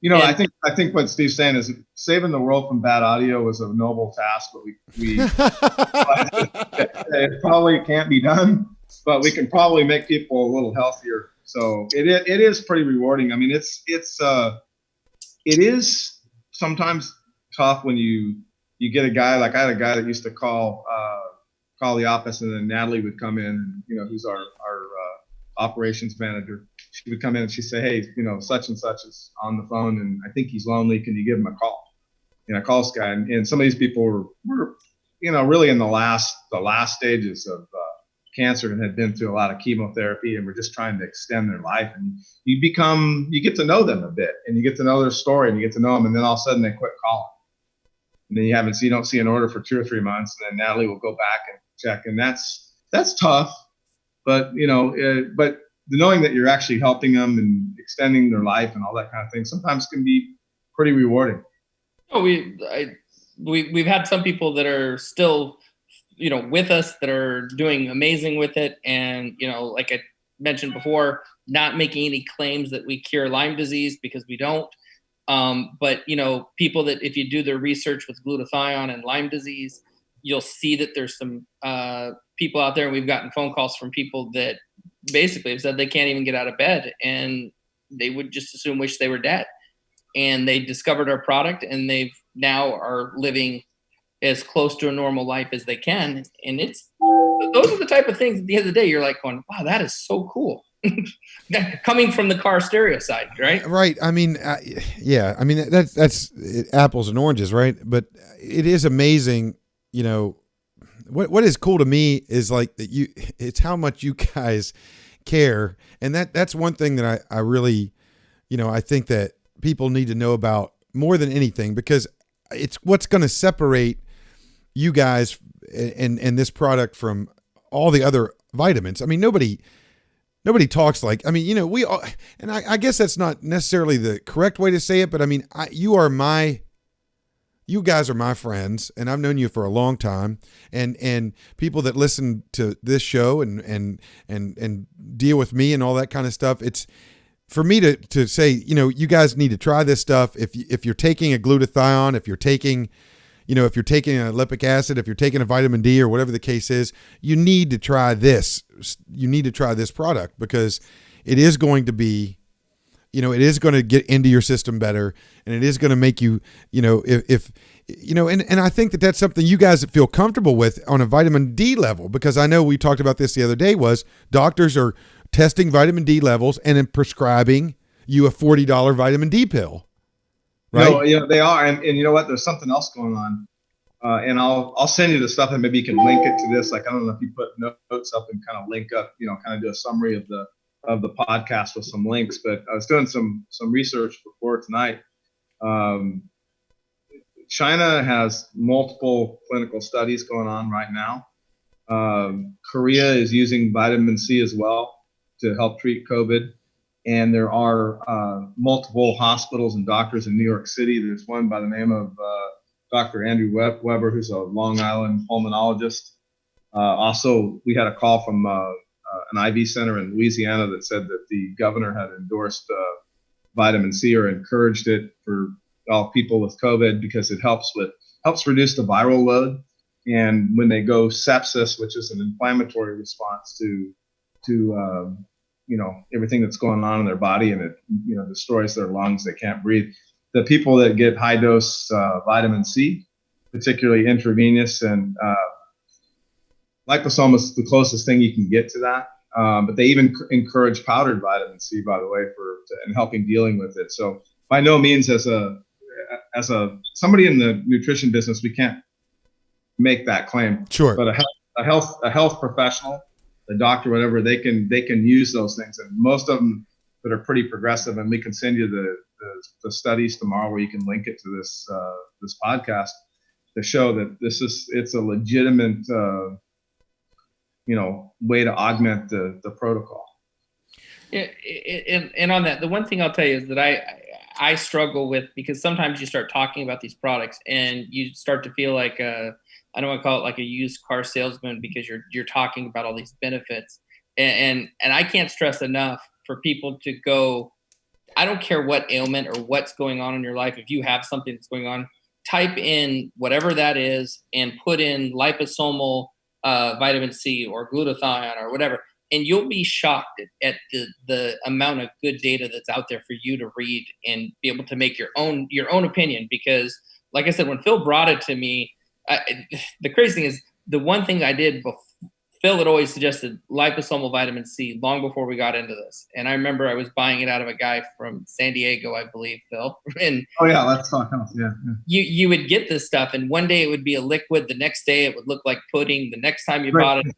Speaker 6: I think what Steve's saying is saving the world from bad audio was a noble task, but it probably can't be done, but we can probably make people a little healthier. So it is pretty rewarding. I mean, it is sometimes tough when you get a guy, like I had a guy that used to call the office, and then Natalie would come in, who's our operations manager. She would come in and she'd say, "Hey, such and such is on the phone and I think he's lonely. Can you give him a call?" I call this guy, and some of these people were really in the last stages of cancer and had been through a lot of chemotherapy and were just trying to extend their life. And you get to know them a bit, and you get to know their story, and you get to know them, and then all of a sudden they quit calling. And then you don't see an order for 2 or 3 months, and then Natalie will go back and check, and that's tough. But but knowing that you're actually helping them and extending their life and all that kind of thing sometimes can be pretty rewarding.
Speaker 5: Oh, we've had some people that are still, with us, that are doing amazing with it, and like I mentioned before, not making any claims that we cure Lyme disease, because we don't. But people that, if you do their research with glutathione and Lyme disease, you'll see that there's some people out there, and we've gotten phone calls from people that basically have said they can't even get out of bed, and they would just assume wish they were dead. And they discovered our product, and they've now are living as close to a normal life as they can. And those are the type of things at the end of the day, you're like going, "Wow, that is so cool." Coming from the car stereo side, right?
Speaker 1: Right. I mean, yeah. I mean, that's apples and oranges, right? But it is amazing. What is cool to me is like that it's how much you guys care, and that's one thing that I really, I think that people need to know about more than anything, because it's what's going to separate you guys and this product from all the other vitamins. I mean, nobody talks like, I mean, we all, and I guess that's not necessarily the correct way to say it, but I mean, you guys are my friends, and I've known you for a long time, and people that listen to this show and deal with me and all that kind of stuff. It's for me to say, you guys need to try this stuff. If you're taking a glutathione, if you're taking a lipic acid, if you're taking a vitamin D or whatever the case is, you need to try this. You need to try this product, because it is going to be, it is going to get into your system better, and it is going to make you, and I think that that's something you guys feel comfortable with on a vitamin D level, because I know we talked about this the other day, was doctors are testing vitamin D levels and then prescribing you a $40 vitamin D pill. Right?
Speaker 6: No, they are, and you know what? There's something else going on, and I'll send you the stuff, and maybe you can link it to this. Like, I don't know if you put notes up and kind of link up, kind of do a summary of the podcast with some links. But I was doing some research before tonight. China has multiple clinical studies going on right now. Korea is using vitamin C as well to help treat COVID. And there are multiple hospitals and doctors in New York City. There's one by the name of Dr. Andrew Weber, who's a Long Island pulmonologist. Also, we had a call from an IV center in Louisiana that said that the governor had endorsed vitamin C or encouraged it for all people with COVID because it helps reduce the viral load. And when they go sepsis, which is an inflammatory response to everything that's going on in their body, and it destroys their lungs, they can't breathe. The people that get high dose vitamin C, particularly intravenous, and liposome is the closest thing you can get to that. But they even encourage powdered vitamin C, by the way, in helping dealing with it. So by no means as somebody in the nutrition business, we can't make that claim.
Speaker 1: Sure.
Speaker 6: But a health professional, the doctor, whatever, they can use those things, and most of them that are pretty progressive. And we can send you the studies tomorrow where you can link it to this podcast to show that it's a legitimate way to augment the protocol.
Speaker 5: Yeah, and on that, the one thing I'll tell you is that I struggle with, because sometimes you start talking about these products and you start to feel like I don't want to call it like a used car salesman, because you're talking about all these benefits, and I can't stress enough for people to go. I don't care what ailment or what's going on in your life. If you have something that's going on, type in whatever that is and put in liposomal vitamin C or glutathione or whatever, and you'll be shocked at the amount of good data that's out there for you to read and be able to make your own opinion. Because, like I said, when Phil brought it to me, the crazy thing is the one thing I did before. Phil had always suggested liposomal vitamin C long before we got into this. And I remember I was buying it out of a guy from San Diego, I believe, Phil. And
Speaker 6: oh yeah, let's talk health. Yeah.
Speaker 5: You would get this stuff, and one day it would be a liquid, the next day it would look like pudding, the next time you bought it.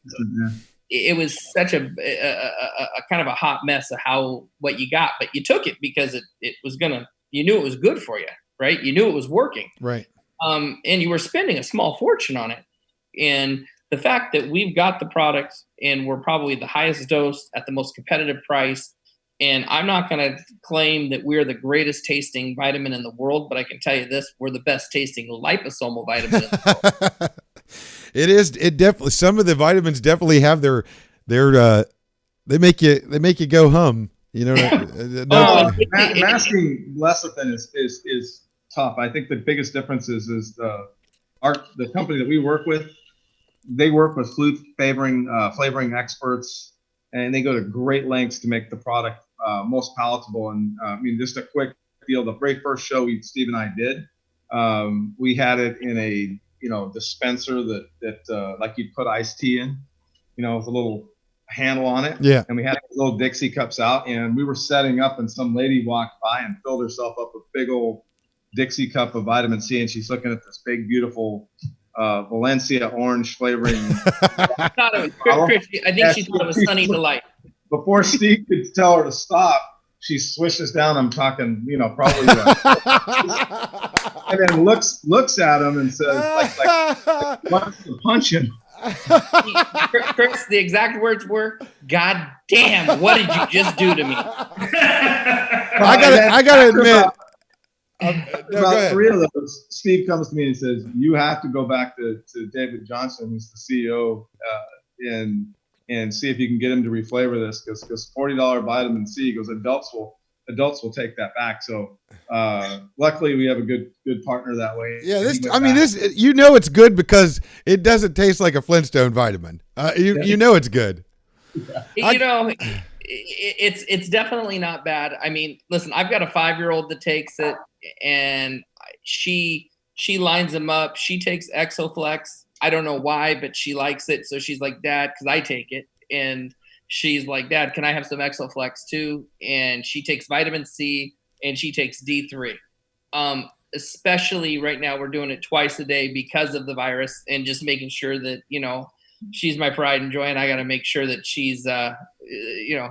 Speaker 5: It was such a kind of a hot mess of what you got, but you took it because it was you knew it was good for you, right? You knew it was working.
Speaker 1: Right.
Speaker 5: And you were spending a small fortune on it. And the fact that we've got the product and we're probably the highest dose at the most competitive price, and I'm not going to claim that we're the greatest tasting vitamin in the world, but I can tell you this, we're the best tasting liposomal vitamin in the world.
Speaker 1: It definitely, some of the vitamins definitely have their they make you go hum,
Speaker 6: masking lecithin is tough. I think the biggest difference is the company that we work with. They work with flavoring experts, and they go to great lengths to make the product most palatable. And just a quick deal. The very first show Steve and I did, we had it in a dispenser that like you'd put iced tea in, with a little handle on it.
Speaker 1: Yeah.
Speaker 6: And we had little Dixie cups out, and we were setting up, and some lady walked by and filled herself up a big old Dixie cup of vitamin C, and she's looking at this big, beautiful Valencia orange flavoring.
Speaker 5: I think she thought it was Sunny Delight.
Speaker 6: Before Steve could tell her to stop, she swishes down. I'm talking, probably, and then looks at him and says, like wants to punch him.
Speaker 5: Chris, the exact words were, "God damn, what did you just do to me?"
Speaker 1: I gotta admit.
Speaker 6: About 3 of those, Steve comes to me and says, "You have to go back to David Johnson, who's the CEO, and see if you can get him to reflavor this, because $40 vitamin C." He goes, adults will take that back. So luckily we have a good partner that way.
Speaker 1: Yeah, it's good because it doesn't taste like a Flintstone vitamin. It's good.
Speaker 5: Yeah. It's definitely not bad. I mean, listen, I've got a 5-year-old that takes it, and she lines them up. She takes Exoflex. I don't know why, but she likes it. So she's like, "Dad," because I take it, and she's like, "Dad, can I have some Exoflex too?" And she takes vitamin C and she takes D3. Especially right now, we're doing it twice a day because of the virus, and just making sure that, she's my pride and joy, and I got to make sure that she's,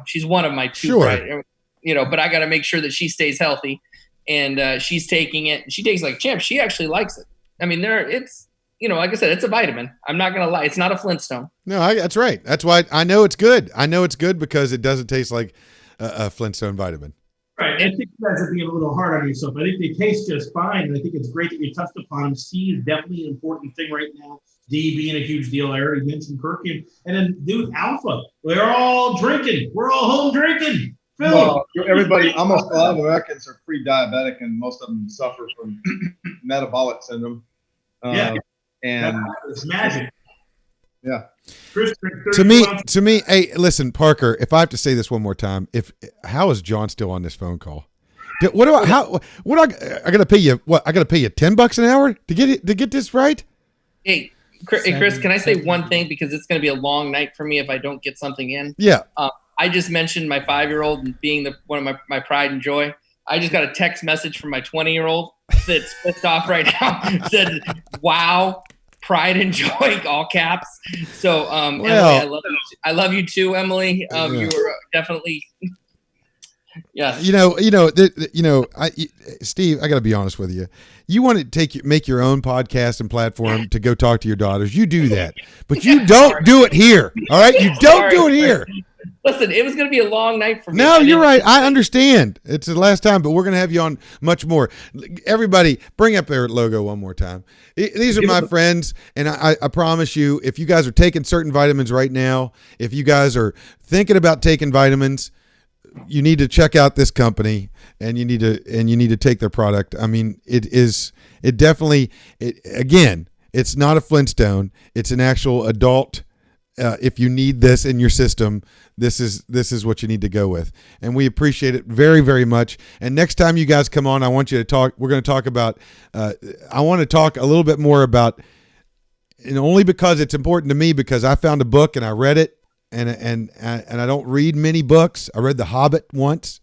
Speaker 5: she's one of my two.
Speaker 1: Sure.
Speaker 5: Pride, but I got to make sure that she stays healthy, and she's taking it. She takes like champ. She actually likes it. I mean, it's, like I said, it's a vitamin. I'm not going to lie. It's not a Flintstone.
Speaker 1: No, that's right. That's why I know it's good. I know it's good because it doesn't taste like a Flintstone vitamin.
Speaker 4: Right. right. I think you guys are being a little hard on yourself. I think they taste just fine, and I think it's great that you touched upon them. C is definitely an important thing right now. D being a huge deal. I already mentioned perfume. And then, dude, alpha. We're all drinking. We're all home drinking. Phil.
Speaker 6: Well, everybody, almost a lot of Americans are pre-diabetic, and most of them suffer from metabolic syndrome.
Speaker 4: Yeah.
Speaker 6: And
Speaker 4: it's magic.
Speaker 6: Yeah.
Speaker 4: Chris,
Speaker 1: to me, hey, listen, Parker, if I have to say this one more time, how is John still on this phone call? I gotta pay you what? I gotta pay you $10 an hour to get this right?
Speaker 5: Hey, Chris, can I say one thing, because it's going to be a long night for me if I don't get something in?
Speaker 1: Yeah.
Speaker 5: I just mentioned my 5-year-old and being one of my pride and joy. I just got a text message from my 20-year-old that's pissed off right now. Said, "Wow, pride and joy," all caps. So, Emily, I love you too, Emily. You were definitely. Yeah.
Speaker 1: Steve, I got to be honest with you. You want to make your own podcast and platform to go talk to your daughters. You do that, but you don't do it here. All right. You don't do it here.
Speaker 5: Listen, it was going to be a long night for me.
Speaker 1: No, you're right. I understand. It's the last time, but we're going to have you on much more. Everybody, bring up their logo one more time. These are my friends, and I promise you, if you guys are taking certain vitamins right now, if you guys are thinking about taking vitamins, you need to check out this company, and you need to take their product. I mean, it's not a Flintstone. It's an actual adult. If you need this in your system, this is what you need to go with. And we appreciate it very, very much. And next time you guys come on, I want you to talk. We're going to talk about, I want to talk a little bit more about, and only because it's important to me, because I found a book and I read it. And I don't read many books. I read The Hobbit once,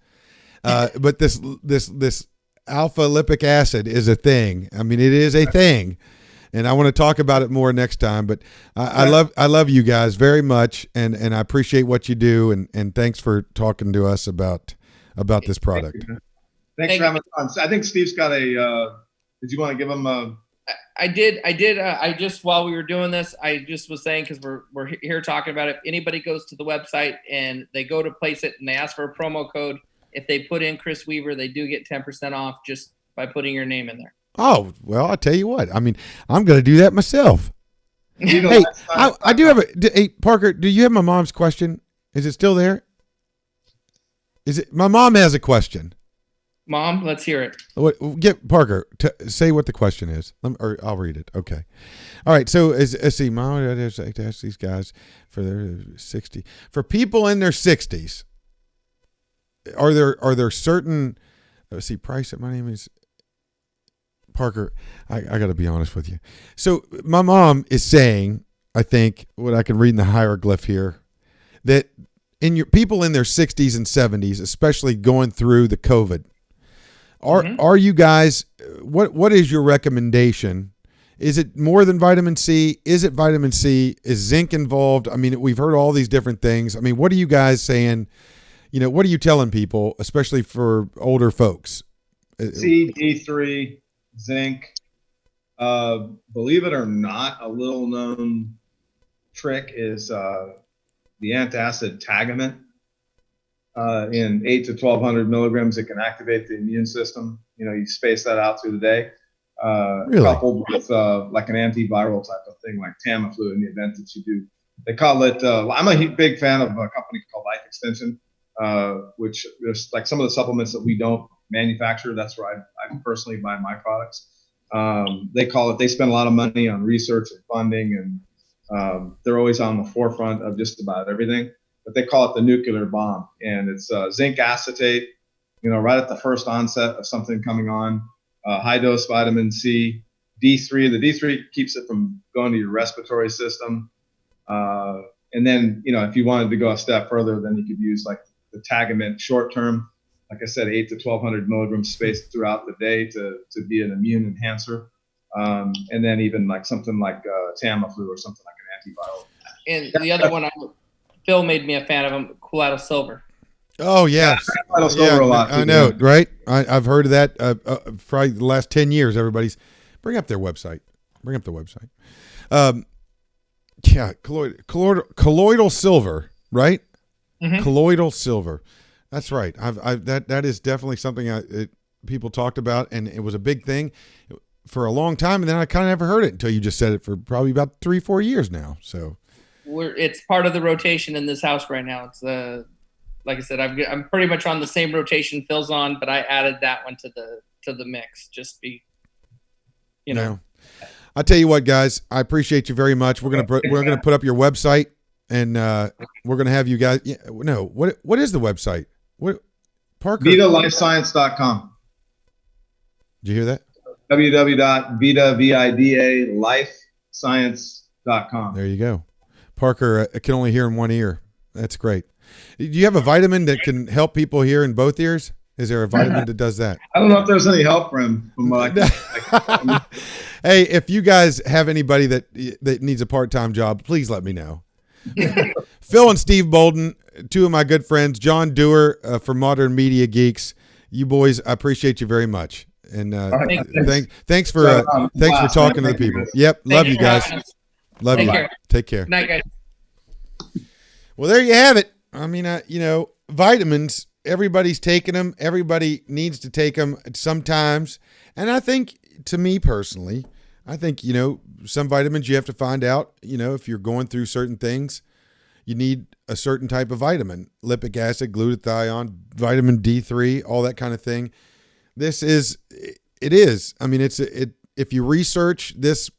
Speaker 1: but this alpha lipic acid is a thing. I mean, it is a thing, and I want to talk about it more next time. But I love you guys very much, and I appreciate what you do, and thanks for talking to us about this product.
Speaker 6: Thanks for having us on. I think Steve's got a. Did you want to give him a?
Speaker 5: I did. I just, while we were doing this, I just was saying, because we're here talking about it. If anybody goes to the website and they go to place it and they ask for a promo code, if they put in Chris Weaver, they do get 10% off just by putting your name in there.
Speaker 1: Oh, well, I'll tell you what. I mean, I'm going to do that myself. Hey, I do have hey, Parker, do you have my mom's question? Is it still there? My mom has a question.
Speaker 5: Mom, let's hear it.
Speaker 1: Get Parker to say what the question is, or I'll read it. Okay. All right. So let's see. Mom, I have to ask these guys for their 60. For people in their 60s, are there certain? Let's see. Price. My name is Parker. I got to be honest with you. So my mom is saying, I think what I can read in the hieroglyph here, that in your people in their 60s and 70s, especially going through the COVID. Are you guys, what is your recommendation? Is it more than vitamin C? Is it vitamin C? Is zinc involved? I mean, we've heard all these different things. I mean, what are you guys saying? What are you telling people, especially for older folks?
Speaker 6: C, D3, zinc. Believe it or not, a little known trick is the antacid Tagamet. In 8 to 1,200 milligrams, it can activate the immune system. You space that out through the day,
Speaker 1: really?
Speaker 6: Coupled with like an antiviral type of thing, like Tamiflu, in the event that you do. They call it. I'm a big fan of a company called Life Extension, which is like some of the supplements that we don't manufacture. That's where I personally buy my products. They call it. They spend a lot of money on research and funding, and they're always on the forefront of just about everything. But they call it the nuclear bomb, and it's zinc acetate, right at the first onset of something coming on, high dose vitamin C, D3. The D3 keeps it from going to your respiratory system. And then, if you wanted to go a step further, then you could use like the Tagamet short term, like I said, 8 to 1,200 milligrams spaced throughout the day to be an immune enhancer. And then even like something like Tamiflu or something like an antiviral.
Speaker 5: And the other one, Phil made me a fan of him, Cool Silver.
Speaker 1: Oh, yeah.
Speaker 6: Silver a lot.
Speaker 1: I know, right? I've heard of that probably the last 10 years. Everybody's bring up their website. Yeah, colloidal silver, right? Mm-hmm. Colloidal silver. That's right. That is definitely something people talked about, and it was a big thing for a long time. And then I kind of never heard it until you just said it for probably about 3-4 years now. So
Speaker 5: it's part of the rotation in this house right now. It's like I said, I'm pretty much on the same rotation Phil's on, but I added that one to the mix. Just be,
Speaker 1: No. I tell you what, guys, I appreciate you very much. We're gonna put up your website, and we're gonna have you guys. Yeah, no, what is the website? What Parker?
Speaker 6: VitaLifeScience.com.
Speaker 1: Did you hear that?
Speaker 6: www.VitaLifeScience.com.
Speaker 1: There you go. Parker, I can only hear in one ear. That's great. Do you have a vitamin that can help people hear in both ears? Is there a vitamin that does that?
Speaker 6: I don't know if there's any help from what
Speaker 1: Hey, if you guys have anybody that needs a part-time job, please let me know. Phil and Steve Bolden, two of my good friends, John Dewar from Modern Media Geeks. You boys, I appreciate you very much. And thanks for talking to the people. Yep, love you guys. Love you. Take care.
Speaker 5: Good night, guys.
Speaker 1: Well, there you have it. I mean, vitamins, everybody's taking them. Everybody needs to take them sometimes. And I think, to me personally, I think, some vitamins you have to find out, if you're going through certain things, you need a certain type of vitamin, lipic acid, glutathione, vitamin D3, all that kind of thing. It is. I mean, if you research this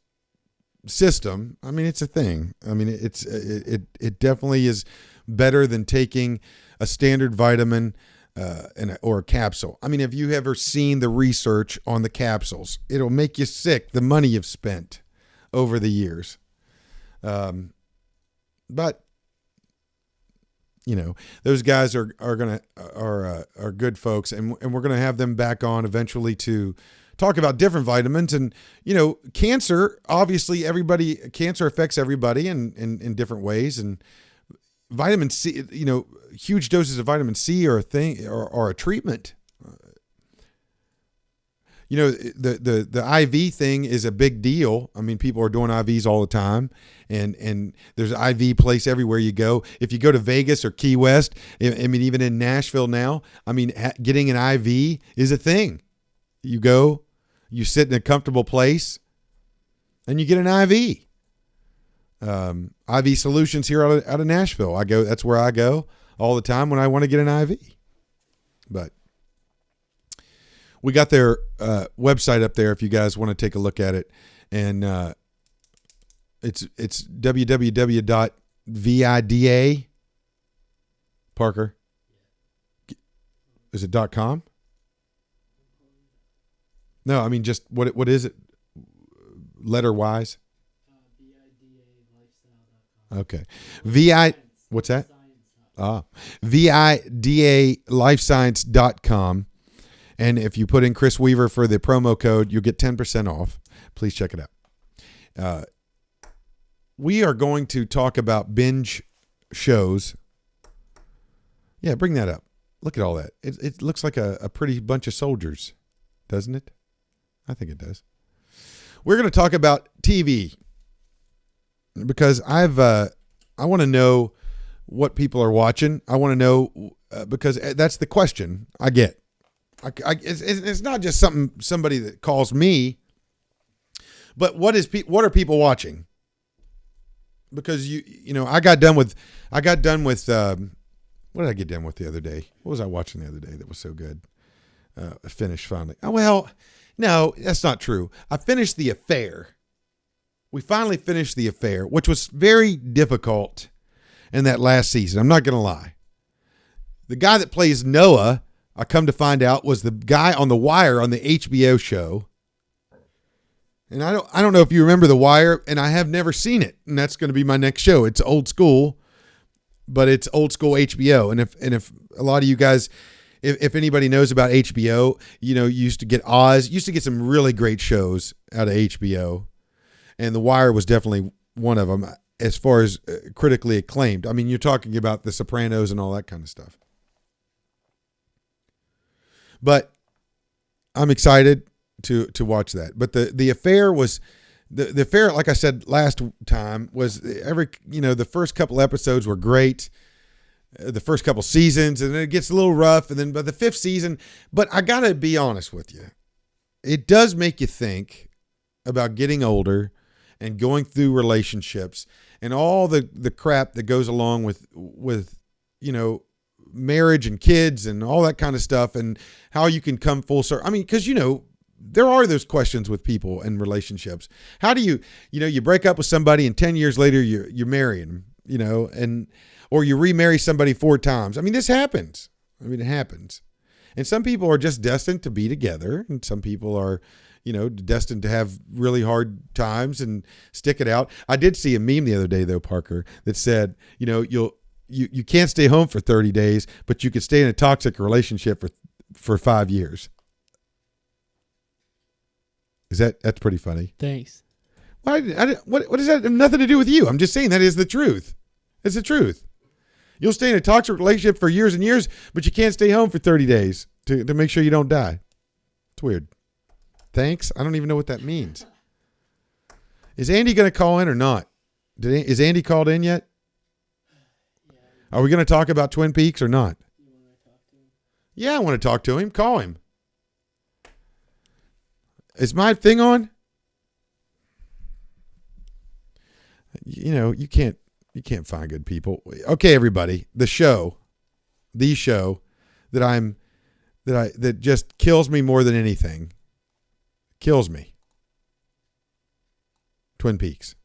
Speaker 1: system, I mean, it's a thing. I mean, it definitely is better than taking a standard vitamin or a capsule. I mean, have you ever seen the research on the capsules? It'll make you sick, the money you've spent over the years. But those guys are good folks, and we're gonna have them back on eventually to talk about different vitamins. And cancer, obviously cancer affects everybody in different ways, and vitamin C, huge doses of vitamin C are a thing, or a treatment. The IV thing is a big deal. I mean, people are doing IVs all the time, and there's an IV place everywhere you go. If you go to Vegas or Key West, I mean, even in Nashville now, I mean, getting an IV is a thing. You go, you sit in a comfortable place, and you get an IV. IV Solutions here out of Nashville. That's where I go all the time when I want to get an IV. But we got their website up there if you guys want to take a look at it. And it's www.vida, Parker. Is it .com? No, I mean, just what is it? Letter wise? Okay. What's that? VIDALifescience.com. And if you put in Chris Weaver for the promo code, you'll get 10% off. Please check it out. We are going to talk about binge shows. Yeah, bring that up. Look at all that. It looks like a pretty bunch of soldiers, doesn't it? I think it does. We're going to talk about TV because I want to know what people are watching. I want to know because that's the question I get. It's not just somebody that calls me, but what are people watching? Because I got done with what did I get done with the other day? What was I watching the other day that was so good? I finished finally. Oh, well, no, that's not true. I finished The Affair. We finally finished The Affair, which was very difficult in that last season. I'm not going to lie. The guy that plays Noah, I come to find out, was the guy on The Wire on the HBO show. And I don't know if you remember The Wire, and I have never seen it. And that's going to be my next show. It's old school, but it's old school HBO. And if a lot of you guys, if anybody knows about HBO, you used to get Oz, used to get some really great shows out of HBO. And The Wire was definitely one of them as far as critically acclaimed. I mean, you're talking about The Sopranos and all that kind of stuff. But I'm excited to watch that. But the affair was the affair, like I said last time, was the first couple episodes were great. the first couple seasons, and then it gets a little rough, and then by the 5th season. But I gotta be honest with you, it does make you think about getting older and going through relationships and all the crap that goes along with marriage and kids and all that kind of stuff, and how you can come full circle. I mean, because there are those questions with people and relationships. How do you break up with somebody and 10 years later you're marrying them, or you remarry somebody 4 times. I mean, this happens. It happens. And some people are just destined to be together, and some people are, destined to have really hard times and stick it out. I did see a meme the other day though, Parker, that said, you can't stay home for 30 days, but you could stay in a toxic relationship for 5 years. That's pretty funny.
Speaker 3: Thanks.
Speaker 1: What does that have nothing to do with you? I'm just saying that is the truth. It's the truth. You'll stay in a toxic relationship for years and years, but you can't stay home for 30 days to make sure you don't die. It's weird. Thanks. I don't even know what that means. Is Andy going to call in or not? Is Andy called in yet? Are we going to talk about Twin Peaks or not? Yeah, I want to talk to him. Call him. Is my thing on? You can't find good people. Okay, everybody. The show that just kills me more than anything. Kills me. Twin Peaks.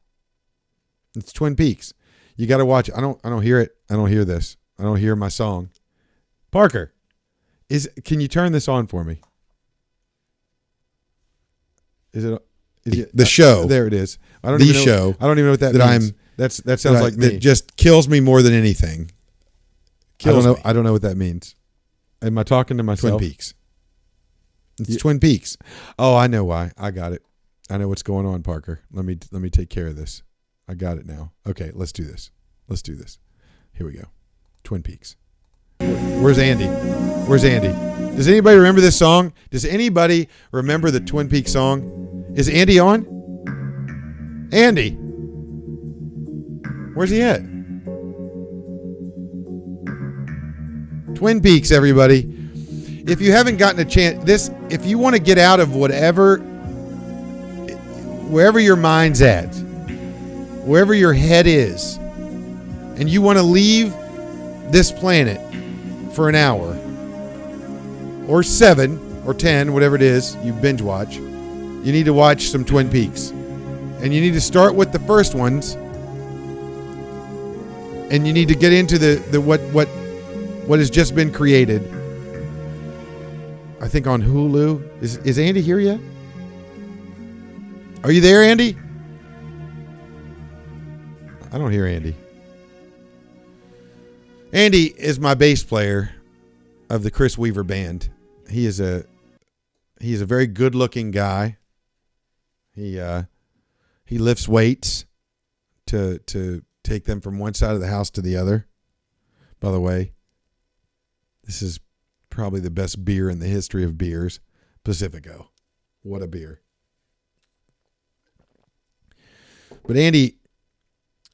Speaker 1: It's Twin Peaks. You got to watch it. I don't hear it. I don't hear this. I don't hear my song. Parker, can you turn this on for me? Is it the show? There it is. I don't even know what that means. That sounds like me. That just kills me more than anything. I don't know what that means. Am I talking to myself? Twin Peaks. It's Twin Peaks. Oh, I know why. I got it. I know what's going on, Parker. Let me take care of this. I got it now. Okay, let's do this. Here we go. Twin Peaks. Where's Andy? Does anybody remember this song? Does anybody remember the Twin Peaks song? Is Andy on? Andy. Where's he at? Twin Peaks, everybody. If you haven't gotten a chance, if you want to get out of wherever your mind's at, wherever your head is, and you want to leave this planet for an hour, or 7 or 10, whatever it is you binge watch, you need to watch some Twin Peaks. And you need to start with the first ones, and you need to get into the what has just been created. I think on Hulu. Is Andy here yet? Are you there, Andy? I don't hear Andy. Andy is my bass player of the Chris Weaver band. He is a very good-looking guy. He lifts weights to take them from one side of the house to the other. By the way, this is probably the best beer in the history of beers, Pacifico. What a beer. But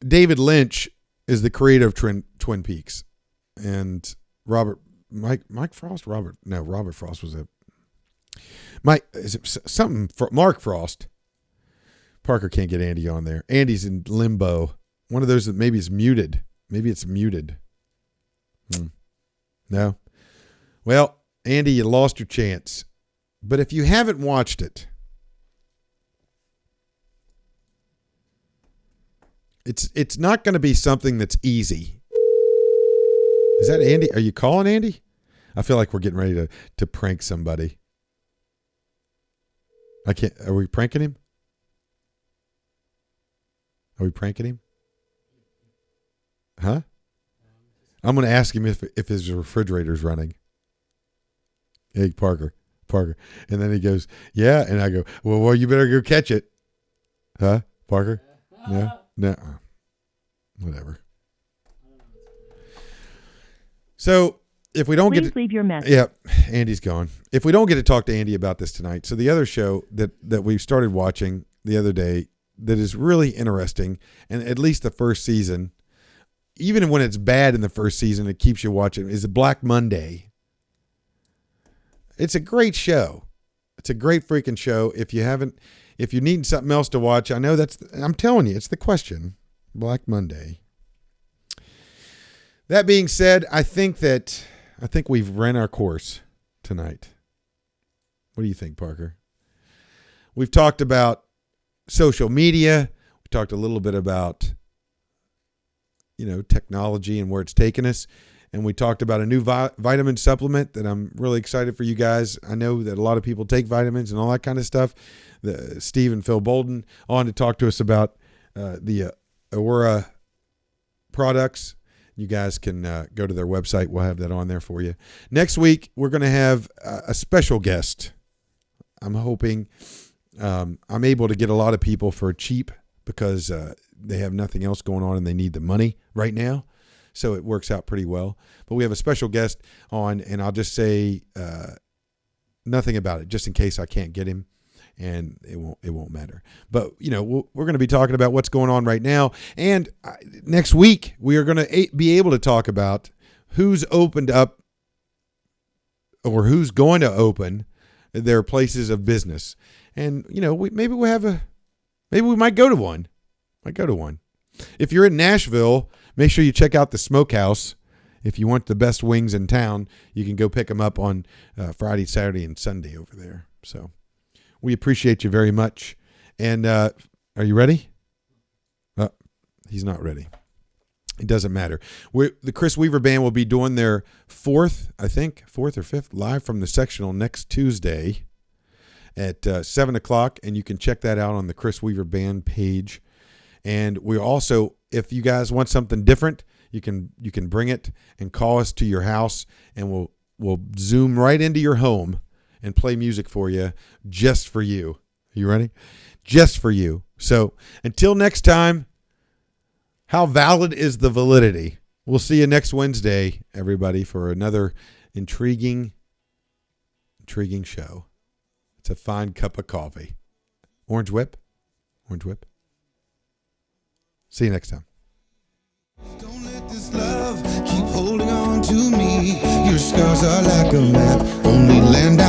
Speaker 1: David Lynch is the creator of Twin Peaks, and Robert Frost was Mark Frost. Parker can't get Andy on there. Andy's in limbo. One of those that maybe is muted. Maybe it's muted. No. Well, Andy, you lost your chance. But if you haven't watched it, it's not going to be something that's easy. Is that Andy? Are you calling Andy? I feel like we're getting ready to prank somebody. Are we pranking him? Are we pranking him? Huh? I'm going to ask him if his refrigerator's running. Hey, Parker. And then he goes, yeah. And I go, well, you better go catch it. Huh, Parker? No. Whatever. So if we don't
Speaker 7: Please leave your message.
Speaker 1: Yeah, Andy's gone. If we don't get to talk to Andy about this tonight, so the other show that we started watching the other day that is really interesting, and at least the first season, even when it's bad in the first season, it keeps you watching, is Black Monday. It's a great show. It's a great freaking show. If you need something else to watch, I know I'm telling you, it's the question. Black Monday. That being said, I think we've ran our course tonight. What do you think, Parker? We've talked about social media. We talked a little bit about, technology and where it's taken us. And we talked about a new vitamin supplement that I'm really excited for you guys. I know that a lot of people take vitamins and all that kind of stuff. Steve and Phil Bolden on to talk to us about the Aura products. You guys can go to their website. We'll have that on there for you. Next week, we're going to have a special guest. I'm hoping I'm able to get a lot of people for cheap because they have nothing else going on and they need the money right now. So it works out pretty well. But we have a special guest on, and I'll just say nothing about it, just in case I can't get him, and it won't matter. But we're going to be talking about what's going on right now, and next week we are going to be able to talk about who's opened up or who's going to open their places of business, and maybe we might go to one. If you're in Nashville, make sure you check out the Smokehouse. If you want the best wings in town, you can go pick them up on Friday, Saturday, and Sunday over there. So we appreciate you very much. And are you ready? He's not ready. It doesn't matter. The Chris Weaver Band will be doing their fourth or fifth live from the sectional next Tuesday at 7 o'clock. And you can check that out on the Chris Weaver Band page. And we also, if you guys want something different, you can bring it and call us to your house, and we'll zoom right into your home and play music for you, just for you. You ready? Just for you. So until next time, how valid is the validity? We'll see you next Wednesday, everybody, for another intriguing show. It's a fine cup of coffee. Orange whip. See you next time.
Speaker 7: Don't let this love keep holding on to me. Your scars are like a map, only land